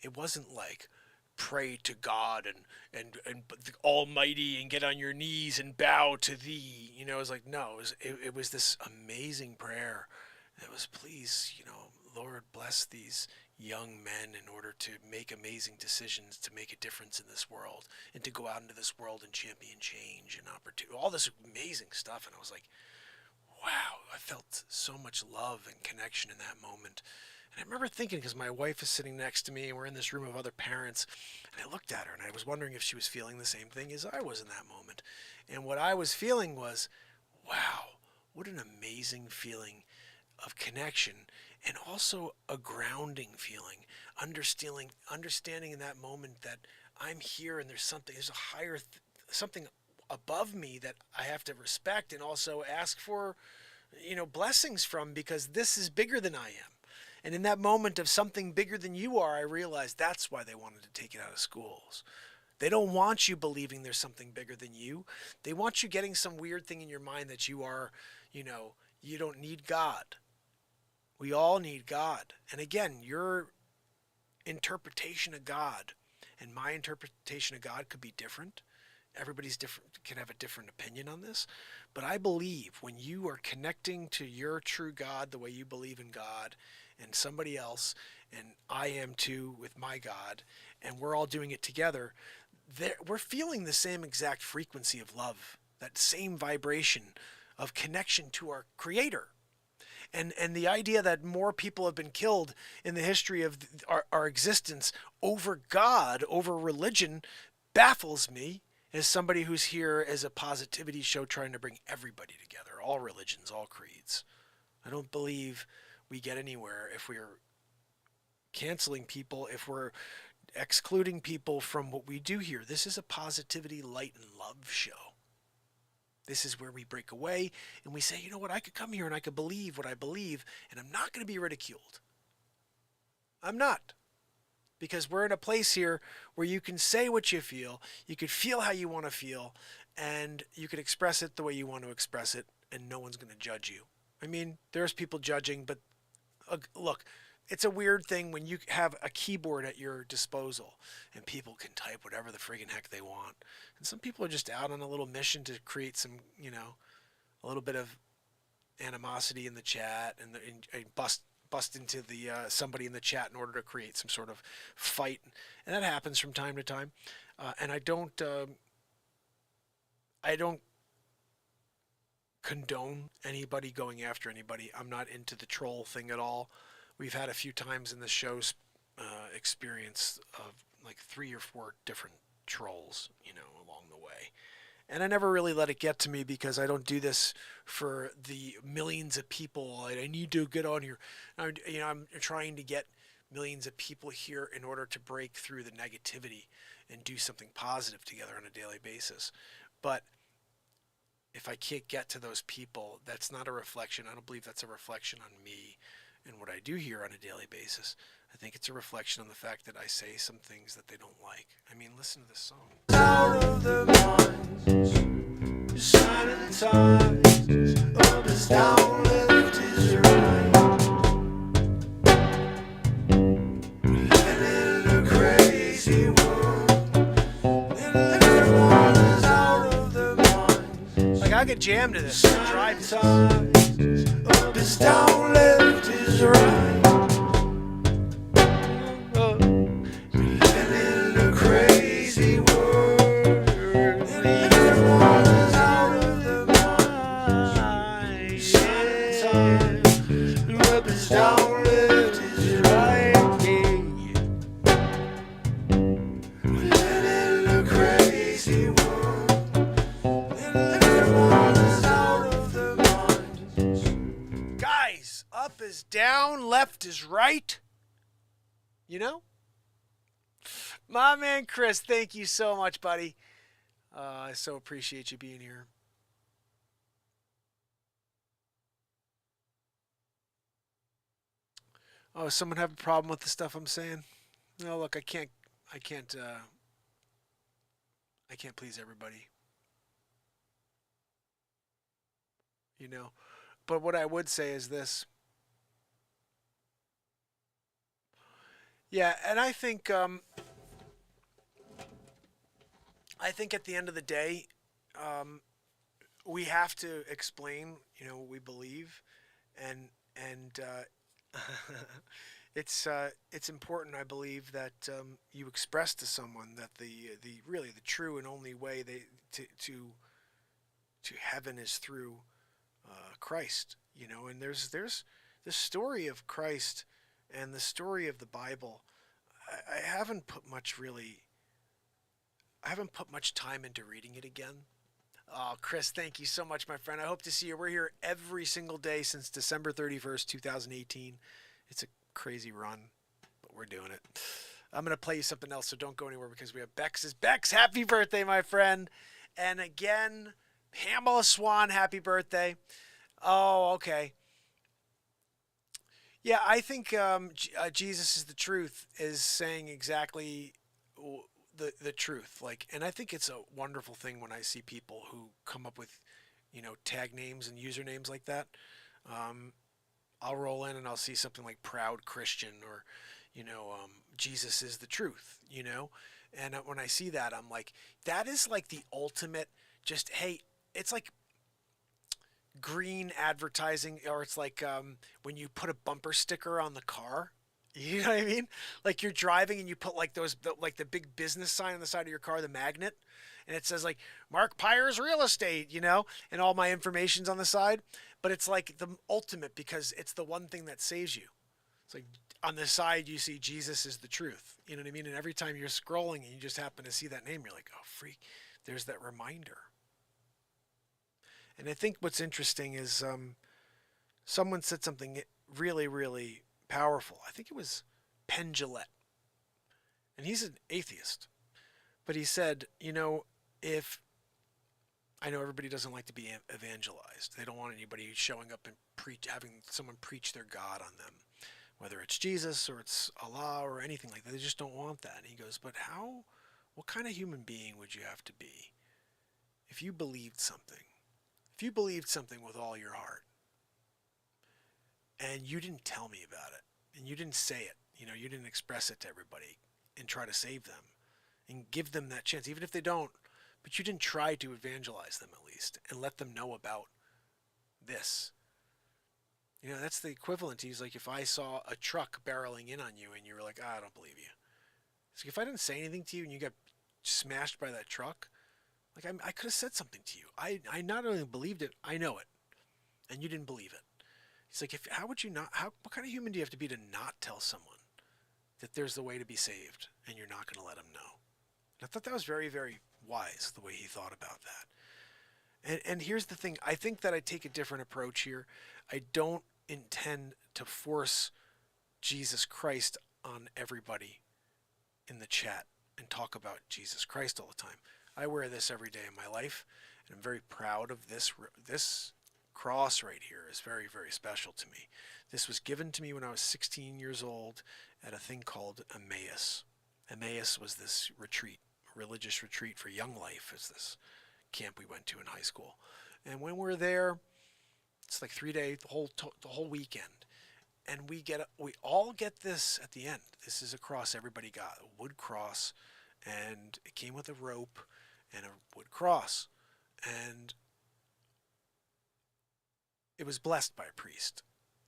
It wasn't like, pray to God and the Almighty and get on your knees and bow to thee. It was like, no, it was this amazing prayer. It was, please, Lord, bless these young men in order to make amazing decisions, to make a difference in this world, and to go out into this world and champion change and opportunity, all this amazing stuff. And I was like, wow, I felt so much love and connection in that moment. And I remember thinking, because my wife is sitting next to me and we're in this room of other parents, and I looked at her and I was wondering if she was feeling the same thing as I was in that moment. And what I was feeling was, wow, what an amazing feeling of connection, and also a grounding feeling, understanding in that moment that I'm here and there's a higher, something above me that I have to respect and also ask for, blessings from, because this is bigger than I am. And in that moment of something bigger than you are, I realized that's why they wanted to take it out of schools. They don't want you believing there's something bigger than you. They want you getting some weird thing in your mind that you are, you don't need God. We all need God. And again, your interpretation of God and my interpretation of God could be different. Everybody's different, can have a different opinion on this. But I believe when you are connecting to your true God the way you believe in God and somebody else, and I am too with my God, and we're all doing it together, we're feeling the same exact frequency of love, that same vibration of connection to our Creator. And the idea that more people have been killed in the history of our existence over God, over religion, baffles me as somebody who's here as a positivity show trying to bring everybody together, all religions, all creeds. I don't believe we get anywhere if we're canceling people, if we're excluding people from what we do here. This is a positivity, light, and love show. This is where we break away and we say, you know what, I could come here and I could believe what I believe, and I'm not going to be ridiculed. I'm not. Because we're in a place here where you can say what you feel, you could feel how you want to feel, and you can express it the way you want to express it, and no one's going to judge you. I mean, there's people judging, but look, it's a weird thing when you have a keyboard at your disposal and people can type whatever the friggin' heck they want. And some people are just out on a little mission to create some, a little bit of animosity in the chat and bust into the somebody in the chat in order to create some sort of fight. And that happens from time to time. And I don't condone anybody going after anybody. I'm not into the troll thing at all. We've had a few times in the show's experience of like 3 or 4 different trolls, along the way. And I never really let it get to me because I don't do this for the millions of people. I need to get on here. I'm trying to get millions of people here in order to break through the negativity and do something positive together on a daily basis. But if I can't get to those people, that's not a reflection. I don't believe that's a reflection on me and what I do here on a daily basis. I think it's a reflection on the fact that I say some things that they don't like. I mean, listen to this song. Out of the minds, shining tides, up is down, left is right. Living in a crazy world, and everyone is out of their minds. Like, I could jam to this, drive to this. Up is down, left is right. Down, left is right. My man Chris, thank you so much, buddy. I so appreciate you being here. Oh, someone have a problem with the stuff I'm saying? No, look, I can't please everybody. But what I would say is this. Yeah, and I think at the end of the day, we have to explain, what we believe, and it's important, I believe, that you express to someone that the true and only way to heaven is through Christ, and there's this story of Christ and the story of the Bible. I haven't put much time into reading it again. Oh, Chris, thank you so much, my friend. I hope to see you. We're here every single day since December 31st, 2018. It's a crazy run, but we're doing it. I'm going to play you something else, so don't go anywhere because we have Bex. Bex, happy birthday, my friend. And again, Pamela Swan, happy birthday. Oh, okay. Yeah, I think Jesus is the truth is saying exactly the truth. Like, and I think it's a wonderful thing when I see people who come up with, tag names and usernames like that. Um, I'll roll in and I'll see something like Proud Christian or, Jesus is the truth, And when I see that, I'm like, that is like the ultimate just, hey, it's like green advertising, or it's like when you put a bumper sticker on the car. You know what I mean? Like you're driving and you put like like the big business sign on the side of your car, the magnet, and it says like Mark Pires Real Estate, and all my information's on the side. But it's like the ultimate because it's the one thing that saves you. It's like on the side you see Jesus is the truth. You know what I mean? And every time you're scrolling and you just happen to see that name, you're like, oh freak, there's that reminder. And I think what's interesting is someone said something really, really powerful. I think it was Penn Jillette. And he's an atheist. But he said, if I know everybody doesn't like to be evangelized. They don't want anybody showing up and having someone preach their God on them, whether it's Jesus or it's Allah or anything like that. They just don't want that. And he goes, but what kind of human being would you have to be if you believed something? If you believed something with all your heart and you didn't tell me about it and you didn't say it, you didn't express it to everybody and try to save them and give them that chance, even if they don't, but you didn't try to evangelize them at least and let them know about this. That's the equivalent. He's like, if I saw a truck barreling in on you and you were like, I don't believe you. It's like, if I didn't say anything to you and you got smashed by that truck, like I could have said something to you. I not only believed it, I know it, and you didn't believe it. He's like, how would you not? What kind of human do you have to be to not tell someone that there's the way to be saved, and you're not going to let them know? And I thought that was very, very wise the way he thought about that. And here's the thing: I think that I take a different approach here. I don't intend to force Jesus Christ on everybody in the chat and talk about Jesus Christ all the time. I wear this every day in my life, and I'm very proud of this. This cross right here is very, very special to me. This was given to me when I was 16 years old at a thing called Emmaus. Emmaus was this retreat, a religious retreat for young life, is this camp we went to in high school. And when we're there, it's like 3 days, the whole weekend. And we all get this at the end. This is a cross everybody got, a wood cross, and it came with a rope and a wood cross, and it was blessed by a priest.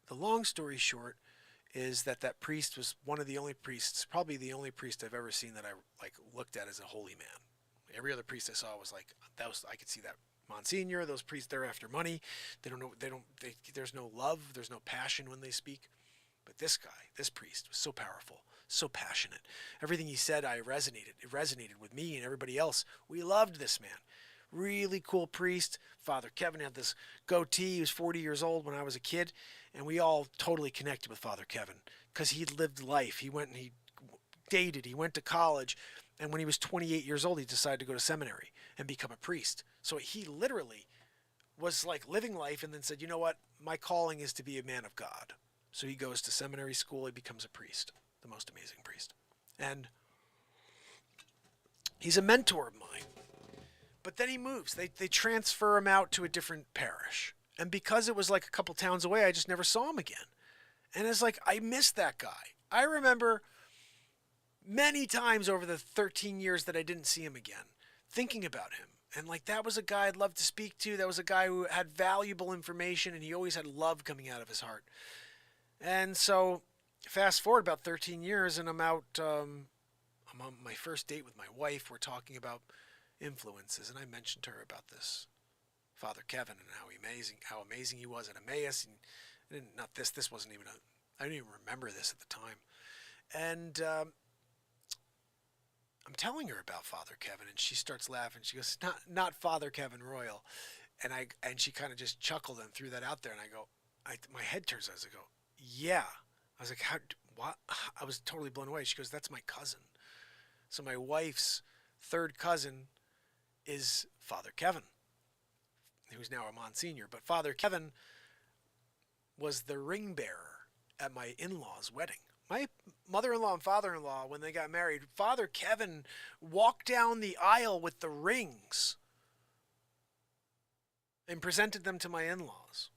The long story short is that priest was one of the only priests, probably the only priest I've ever seen that I looked at as a holy man. Every other priest I saw was like, I could see that Monsignor, those priests, they're after money. There's no love, there's no passion when they speak. But this guy, this priest, was so powerful, so passionate. Everything he said, it resonated with me and everybody else. We loved this man. Really cool priest. Father Kevin had this goatee. He was 40 years old when I was a kid, and we all totally connected with Father Kevin because he lived life. He went and he dated. He went to college, and when he was 28 years old, he decided to go to seminary and become a priest. So he literally was like living life and then said, you know what? My calling is to be a man of God. So he goes to seminary school. He becomes a priest, the most amazing priest. And he's a mentor of mine. But then he moves. They transfer him out to a different parish. And because it was like a couple towns away, I just never saw him again. And it's like, I missed that guy. I remember many times over the 13 years that I didn't see him again, thinking about him. And like, that was a guy I'd love to speak to. That was a guy who had valuable information, and he always had love coming out of his heart. And so fast forward about 13 years, and I'm out, I'm on my first date with my wife. We're talking about influences, and I mentioned to her about this Father Kevin and how amazing he was at Emmaus. And this wasn't even I didn't even remember this at the time. And I'm telling her about Father Kevin, and she starts laughing. She goes, not Father Kevin Royal. And she kind of just chuckled and threw that out there. And I go, my head turns as I go, yeah. I was like, what? I was totally blown away. She goes, that's my cousin. So my wife's third cousin is Father Kevin, who's now a Monsignor. But Father Kevin was the ring bearer at my in-laws' wedding. My mother-in-law and father-in-law, when they got married, Father Kevin walked down the aisle with the rings and presented them to my in-laws.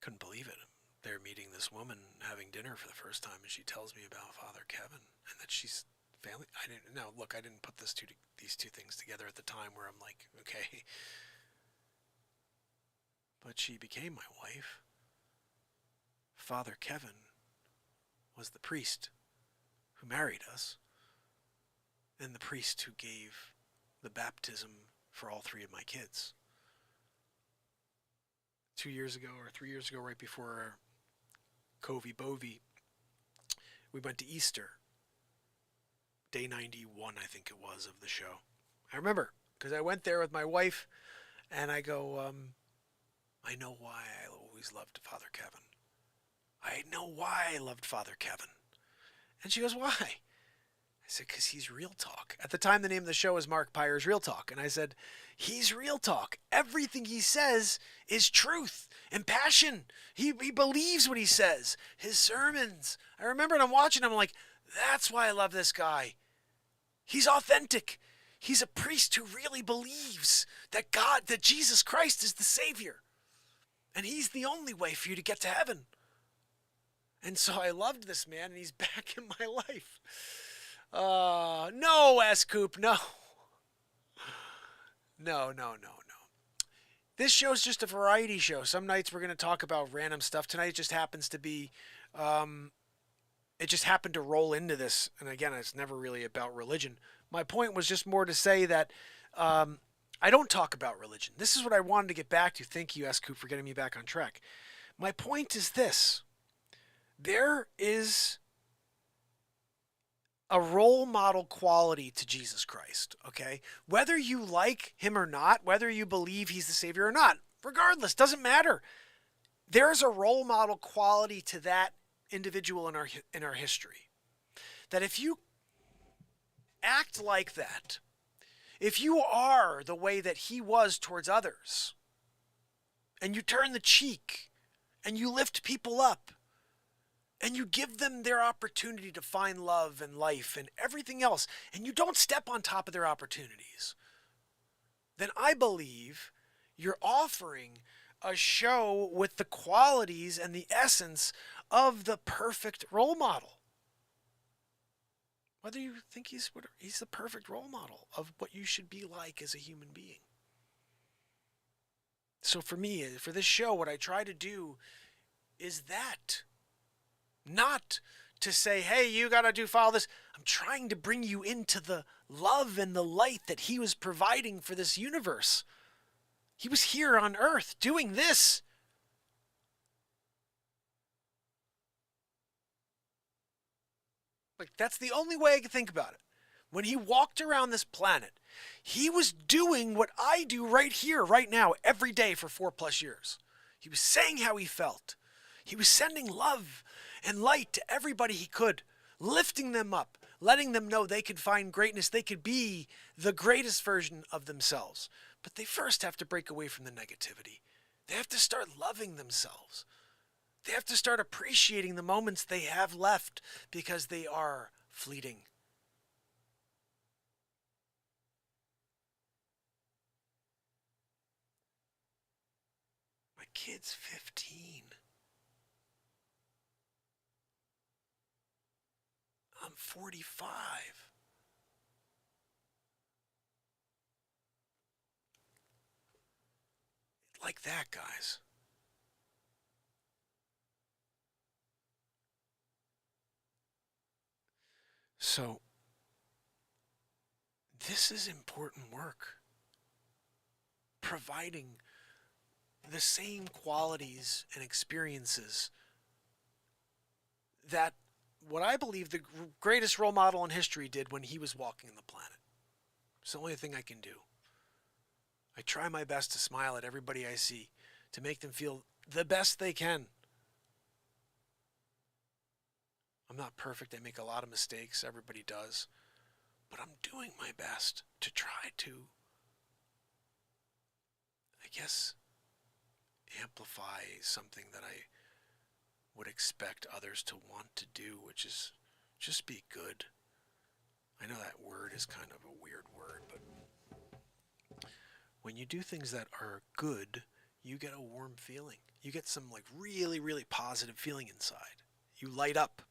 Couldn't believe it. They're meeting this woman, having dinner for the first time, and she tells me about Father Kevin and that she's family. I didn't put these two things together at the time where I'm like, okay. But she became my wife. Father Kevin was the priest who married us and the priest who gave the baptism for all three of my kids. 2 years ago or 3 years ago, right before Covey Bovey, we went to Easter. Day 91, I think it was, of the show. I remember, because I went there with my wife, and I go, I know why I always loved Father Kevin. I know why I loved Father Kevin. And she goes, why? I said, because he's real talk. At the time, the name of the show was Mark Pires Real Talk. And I said, he's real talk. Everything he says is truth and passion. He believes what he says. His sermons. I remember I'm watching him, I'm like, that's why I love this guy. He's authentic. He's a priest who really believes that Jesus Christ is the Savior. And he's the only way for you to get to heaven. And so I loved this man, and he's back in my life. No, S-Coop, no. No. This show's just a variety show. Some nights we're going to talk about random stuff. Tonight it just happens to be, it just happened to roll into this. And again, it's never really about religion. My point was just more to say that I don't talk about religion. This is what I wanted to get back to. Thank you, S-Coop, for getting me back on track. My point is this. There is a role model quality to Jesus Christ, okay? Whether you like him or not, whether you believe he's the Savior or not, regardless, doesn't matter. There's a role model quality to that individual in our history. That if you act like that, if you are the way that he was towards others, and you turn the cheek, and you lift people up, and you give them their opportunity to find love and life and everything else, and you don't step on top of their opportunities, then I believe you're offering a show with the qualities and the essence of the perfect role model. Whether you think he's the perfect role model of what you should be like as a human being. So for me, for this show, what I try to do is that. Not to say, hey, you got to follow this. I'm trying to bring you into the love and the light that he was providing for this universe. He was here on earth doing this. Like, that's the only way I can think about it. When he walked around this planet, he was doing what I do right here, right now, every day for 4+ years. He was saying how he felt. He was sending love and light to everybody he could, lifting them up, letting them know they could find greatness. They could be the greatest version of themselves. But they first have to break away from the negativity. They have to start loving themselves. They have to start appreciating the moments they have left because they are fleeting. My kid's 15. I'm 45. Like that, guys. So, this is important work. Providing the same qualities and experiences that what I believe the greatest role model in history did when he was walking the planet. It's the only thing I can do. I try my best to smile at everybody I see, to make them feel the best they can. I'm not perfect. I make a lot of mistakes. Everybody does. But I'm doing my best to try to, I guess, amplify something that I would expect others to want to do, which is just be good. I know that word is kind of a weird word, but when you do things that are good, you get a warm feeling. You get some like really, really positive feeling inside. You light up.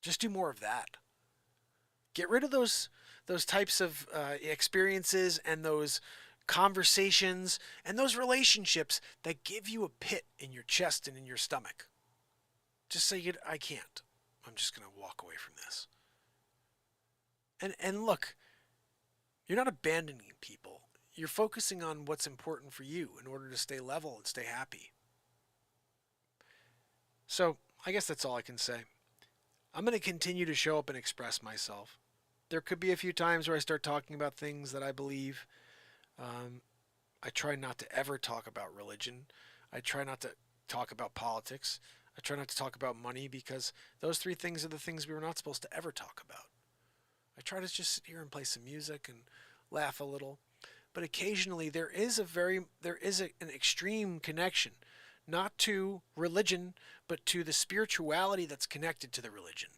Just do more of that. Get rid of those types of experiences and those conversations and those relationships that give you a pit in your chest and in your stomach. Just say, I can't. I'm just going to walk away from this. And look, you're not abandoning people. You're focusing on what's important for you in order to stay level and stay happy. So I guess that's all I can say. I'm going to continue to show up and express myself. There could be a few times where I start talking about things that I believe. I try not to ever talk about religion. I try not to talk about politics. I try not to talk about money, because those three things are the things we were not supposed to ever talk about. I try to just sit here and play some music and laugh a little. But occasionally there is an extreme connection, not to religion, but to the spirituality that's connected to the religion.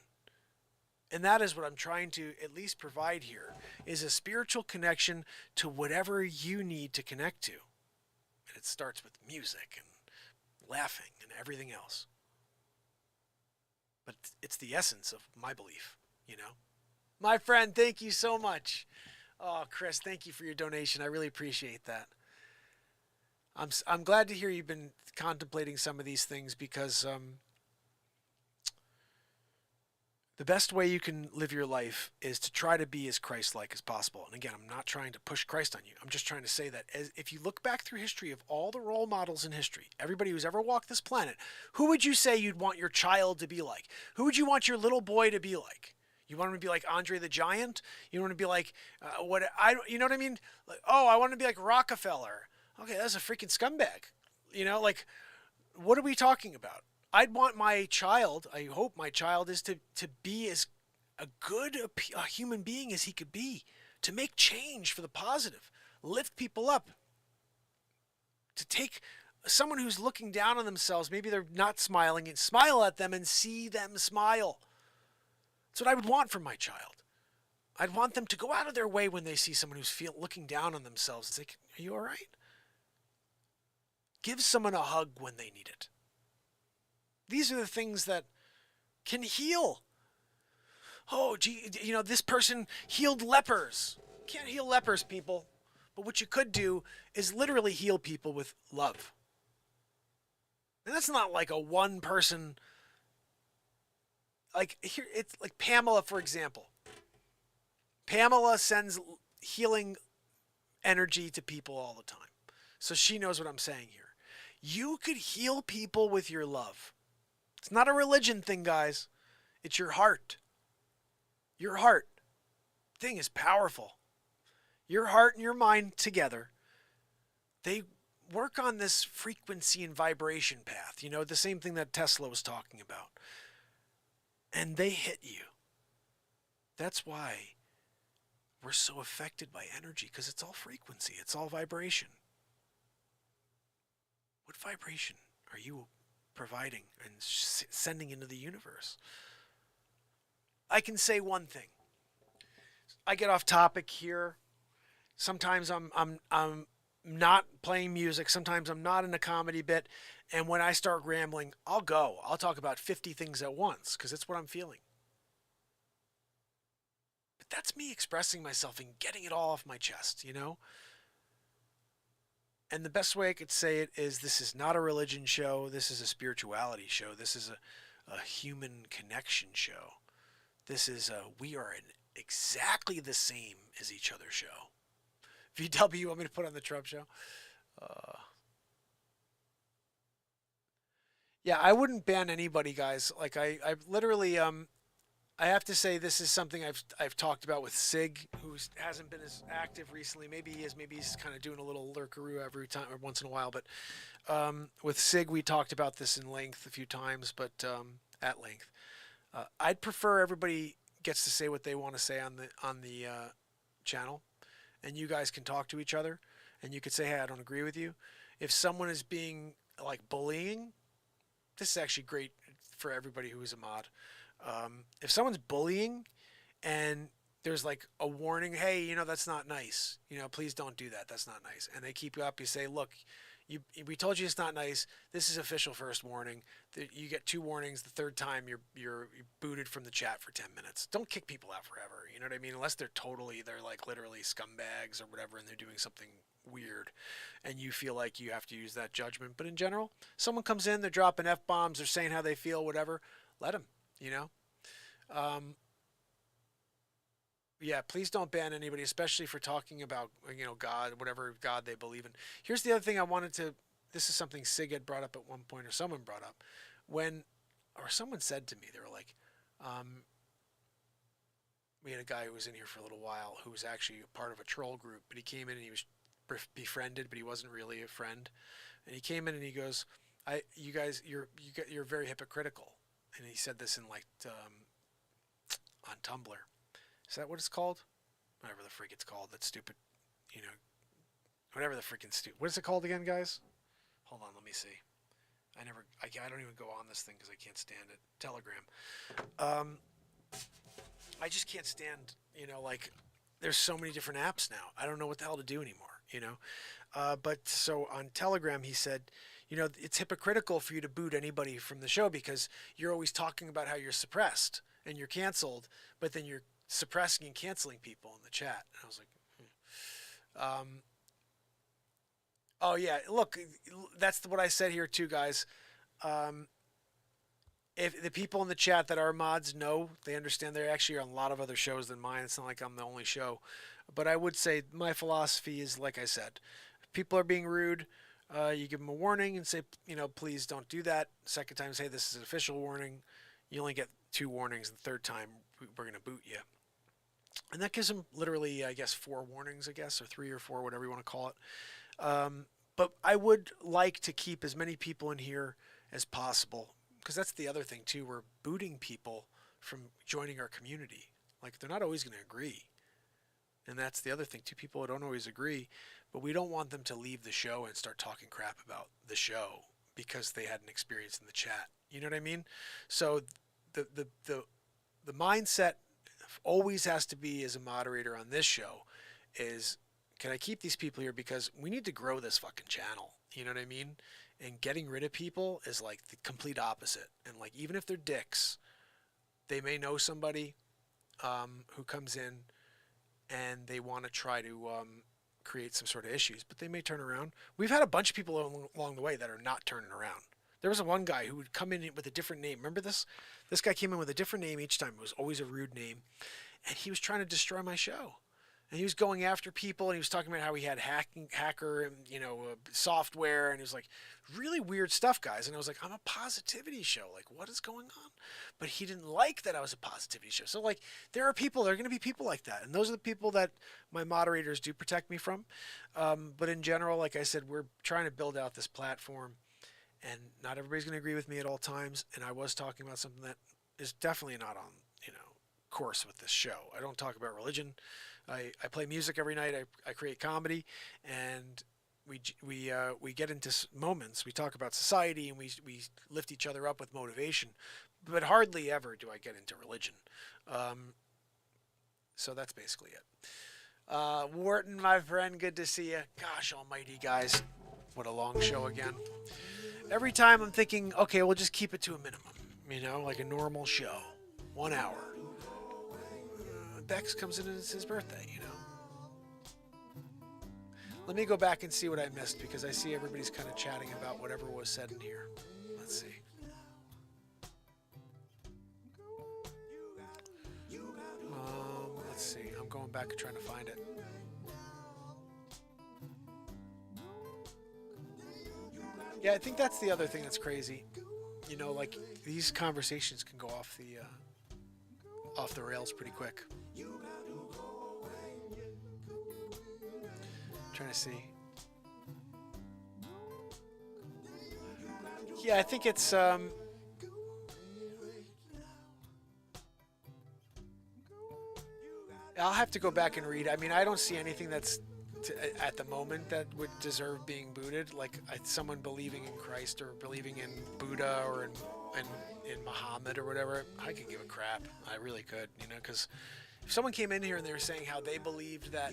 And that is what I'm trying to at least provide here, is a spiritual connection to whatever you need to connect to. And it starts with music and laughing and everything else. But it's the essence of my belief, you know? My friend, thank you so much. Oh, Chris, thank you for your donation. I really appreciate that. I'm glad to hear you've been contemplating some of these things, because the best way you can live your life is to try to be as Christ-like as possible. And again, I'm not trying to push Christ on you. I'm just trying to say that if you look back through history of all the role models in history, everybody who's ever walked this planet, who would you say you'd want your child to be like? Who would you want your little boy to be like? You want him to be like Andre the Giant? You want to be like, you know what I mean? Like, oh, I want to be like Rockefeller. Okay, that's a freaking scumbag. You know, like, what are we talking about? I'd want my child, I hope my child is to be as a good a human being as he could be, to make change for the positive, lift people up, to take someone who's looking down on themselves, maybe they're not smiling, and smile at them and see them smile. That's what I would want from my child. I'd want them to go out of their way when they see someone who's looking down on themselves and say, are you all right? Give someone a hug when they need it. These are the things that can heal. Oh, gee, you know, this person healed lepers. Can't heal lepers, people. But what you could do is literally heal people with love. And that's not like a one person. Like here, it's like Pamela, for example. Pamela sends healing energy to people all the time. So she knows what I'm saying here. You could heal people with your love. It's not a religion thing, guys. It's your heart. Your heart thing is powerful. Your heart and your mind together, they work on this frequency and vibration path. You know, the same thing that Tesla was talking about. And they hit you. That's why we're so affected by energy, because it's all frequency. It's all vibration. What vibration are you providing and sending into the universe? I can say one thing. I get off topic here. Sometimes I'm not playing music. Sometimes I'm not in a comedy bit. And when I start rambling, I'll talk about 50 things at once, because it's what I'm feeling. But that's me expressing myself and getting it all off my chest, you know? And the best way I could say it is, this is not a religion show. This is a spirituality show. This is a human connection show. This is we are exactly the same as each other show. VW, want me to put on the Trump show? Yeah, I wouldn't ban anybody, guys. Like I literally, I have to say this is something I've talked about with Sig, who hasn't been as active recently. Maybe he is. Maybe he's kind of doing a little lurkaroo every time or once in a while. But with Sig, we talked about this in length a few times, but at length. I'd prefer everybody gets to say what they want to say on the channel, and you guys can talk to each other, and you could say, hey, I don't agree with you. if someone is being like bullying, this is actually great for everybody who is a mod. If someone's bullying and there's like a warning, hey, that's not nice. Please don't do that. That's not nice. And they keep you up. You say, look, we told you it's not nice. This is official first warning. You get 2 warnings. The third time you're booted from the chat for 10 minutes. Don't kick people out forever. You know what I mean? Unless they're like literally scumbags or whatever, and they're doing something weird, and you feel like you have to use that judgment. But in general, someone comes in, they're dropping F-bombs, they're saying how they feel, whatever. Let them. Yeah, please don't ban anybody, especially for talking about, God, whatever God they believe in. Here's the other thing I wanted to, this is something Sig had brought up at one point, or someone brought up. Someone said to me, they were like, we had a guy who was in here for a little while who was actually a part of a troll group, but he came in and he was befriended, but he wasn't really a friend. And he came in and he goes, you guys, you're very hypocritical. And he said this in like, on Tumblr. Is that what it's called? Whatever the freak it's called. That stupid, whatever the freaking stupid. What is it called again, guys? Hold on, let me see. I don't even go on this thing because I can't stand it. Telegram. I just can't stand, like, there's so many different apps now. I don't know what the hell to do anymore, But so on Telegram, he said, it's hypocritical for you to boot anybody from the show because you're always talking about how you're suppressed and you're canceled, but then you're suppressing and canceling people in the chat. And I was like, oh yeah, look, that's what I said here too, guys. If the people in the chat that are mods know, they understand, they're actually on a lot of other shows than mine. It's not like I'm the only show, but I would say my philosophy is, like I said, if people are being rude, you give them a warning and say, please don't do that. Second time, say this is an official warning. You only get 2 warnings. The third time, we're going to boot you. And that gives them literally, I guess, 4 warnings, or 3 or 4, whatever you want to call it. But I would like to keep as many people in here as possible, because that's the other thing too. We're booting people from joining our community. Like, they're not always going to agree. And that's the other thing too. People don't always agree, but we don't want them to leave the show and start talking crap about the show because they had an experience in the chat. You know what I mean? So the mindset always has to be, as a moderator on this show, is, can I keep these people here? Because we need to grow this fucking channel. You know what I mean? And getting rid of people is like the complete opposite. And like, even if they're dicks, they may know somebody who comes in and they want to try to create some sort of issues, but they may turn around. We've had a bunch of people along the way that are not turning around. There was one guy who would come in with a different name. Remember this? This guy came in with a different name each time. It was always a rude name. And he was trying to destroy my show. And he was going after people, and he was talking about how he had hacker and, software, and it was like really weird stuff, guys. And I was like, I'm a positivity show. Like, what is going on? But he didn't like that I was a positivity show. So, like, there are going to be people like that. And those are the people that my moderators do protect me from. But in general, like I said, we're trying to build out this platform. And not everybody's going to agree with me at all times. And I was talking about something that is definitely not on, course with this show. I don't talk about religion. I play music every night. I create comedy, and we get into moments. We talk about society, and we lift each other up with motivation. But hardly ever do I get into religion. So that's basically it. Wharton, my friend, good to see you. Gosh almighty, guys. What a long show again. Every time I'm thinking, okay, we'll just keep it to a minimum, like a normal show. 1 hour. Bex comes in and it's his birthday, Let me go back and see what I missed, because I see everybody's kind of chatting about whatever was said in here. Let's see. Let's see. I'm going back and trying to find it. Yeah, I think that's the other thing that's crazy. Like, these conversations can go off the rails pretty quick. Trying to see. Yeah, I think it's I'll have to go back and read. I mean, I don't see anything that's at the moment that would deserve being booted, like someone believing in Christ or believing in Buddha or in Muhammad or whatever, I could give a crap. I really could, because if someone came in here and they were saying how they believed that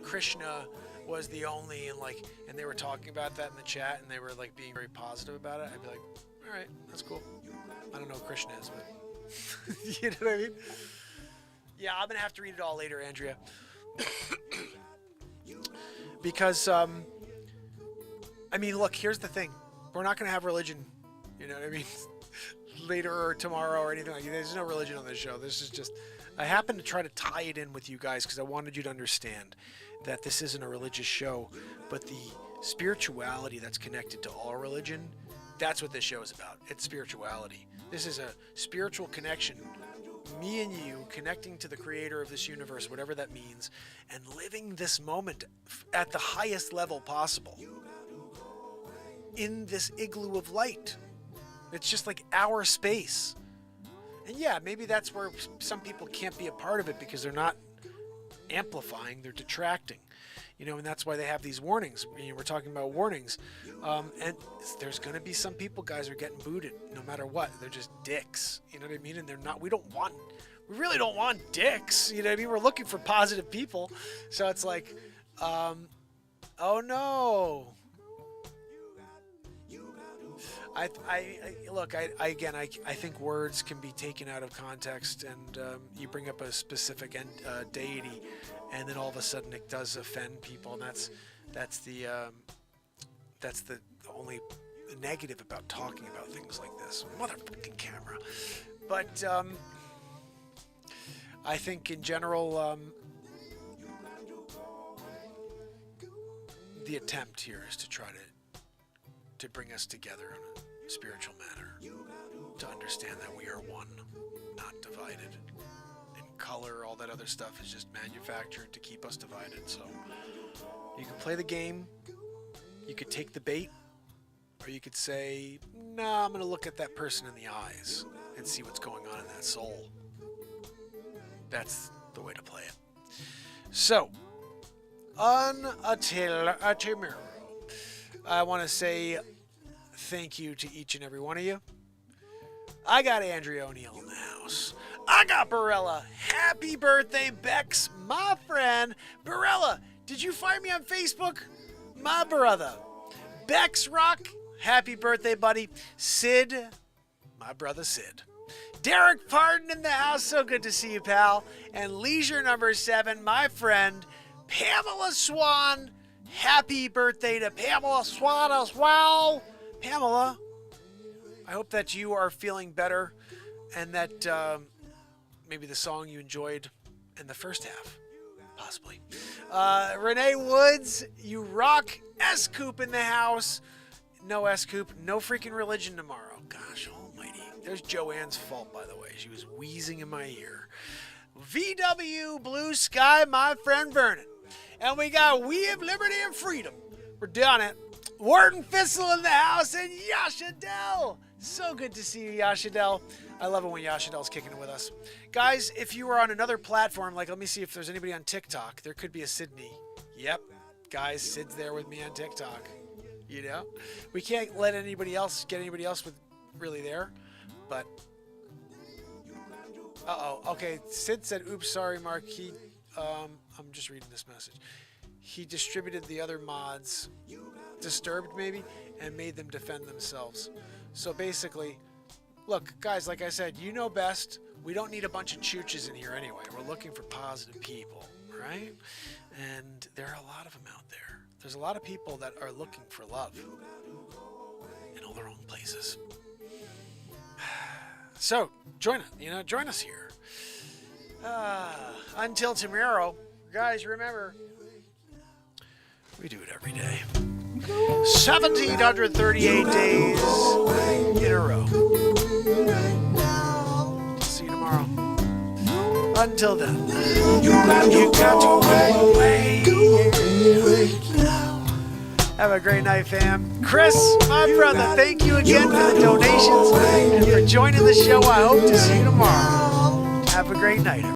Krishna was the only, and they were talking about that in the chat and they were like being very positive about it, I'd be like, all right, that's cool. I don't know who Krishna is, but you know what I mean? Yeah, I'm gonna have to read it all later, Andrea. Because, look, here's the thing. We're not going to have religion, you know what I mean, later or tomorrow or anything like that. There's no religion on this show. This is just, I happen to try to tie it in with you guys because I wanted you to understand that this isn't a religious show, but the spirituality that's connected to all religion, that's what this show is about. It's spirituality. This is a spiritual connection. Me and you connecting to the creator of this universe, whatever that means, and living this moment at the highest level possible in this igloo of light. It's just like our space. And yeah, maybe that's where some people can't be a part of it because they're not amplifying, they're detracting. And that's why they have these warnings. We're talking about warnings. And there's going to be some people, guys, are getting booted no matter what. They're just dicks. You know what I mean? And we really don't want dicks. You know what I mean? We're looking for positive people. So it's like, oh no. I think words can be taken out of context, and you bring up a specific deity, and then all of a sudden it does offend people, and that's the only negative about talking about things like this. Motherfucking camera. But I think in general, the attempt here is to try to bring us together in a spiritual manner, to understand that we are one, not divided. And color, all that other stuff is just manufactured to keep us divided. So you can play the game, you could take the bait, or you could say, nah, I'm going to look at that person in the eyes and see what's going on in that soul. That's the way to play it. So, until tomorrow, I want to say thank you to each and every one of you. I got Andrea O'Neill in the house. I got Barella. Happy birthday, Bex, my friend. Barella, did you find me on Facebook? My brother. Bex Rock, happy birthday, buddy. Sid, my brother Sid. Derek Pardon in the house, so good to see you, pal. And Leisure number 7, my friend, Pamela Swan. Happy birthday to Pamela Swan as well. Pamela, I hope that you are feeling better and that maybe the song you enjoyed in the first half, possibly. Renee Woods, you rock. S-Coop in the house. No S-Coop, no freaking religion tomorrow. Gosh almighty. There's Joanne's fault, by the way. She was wheezing in my ear. VW Blue Sky, my friend Vernon. And we got We Have Liberty and Freedom. We're doing it. Warden Fissel in the house and Yashadel. So good to see you, Yashadel. I love it when Yashadel's kicking it with us. Guys, if you are on another platform, let me see if there's anybody on TikTok. There could be a Sydney. Yep. Guys, Sid's there with me on TikTok. We can't let anybody else with really there. But, okay. Sid said, oops, sorry, Mark. I'm just reading this message. He distributed the other mods, disturbed maybe, and made them defend themselves. So basically, look, guys, like I said, you know best. We don't need a bunch of chooches in here anyway. We're looking for positive people, right? And there are a lot of them out there. There's a lot of people that are looking for love in all their own places. So, join us here. Until tomorrow, guys, remember, we do it every day. 1,738 days in a row. See you tomorrow. Until then, you got to wait. Have a great night, fam. Chris, my brother, thank you again for the donations and for joining the show. I hope to see you tomorrow. Have a great night.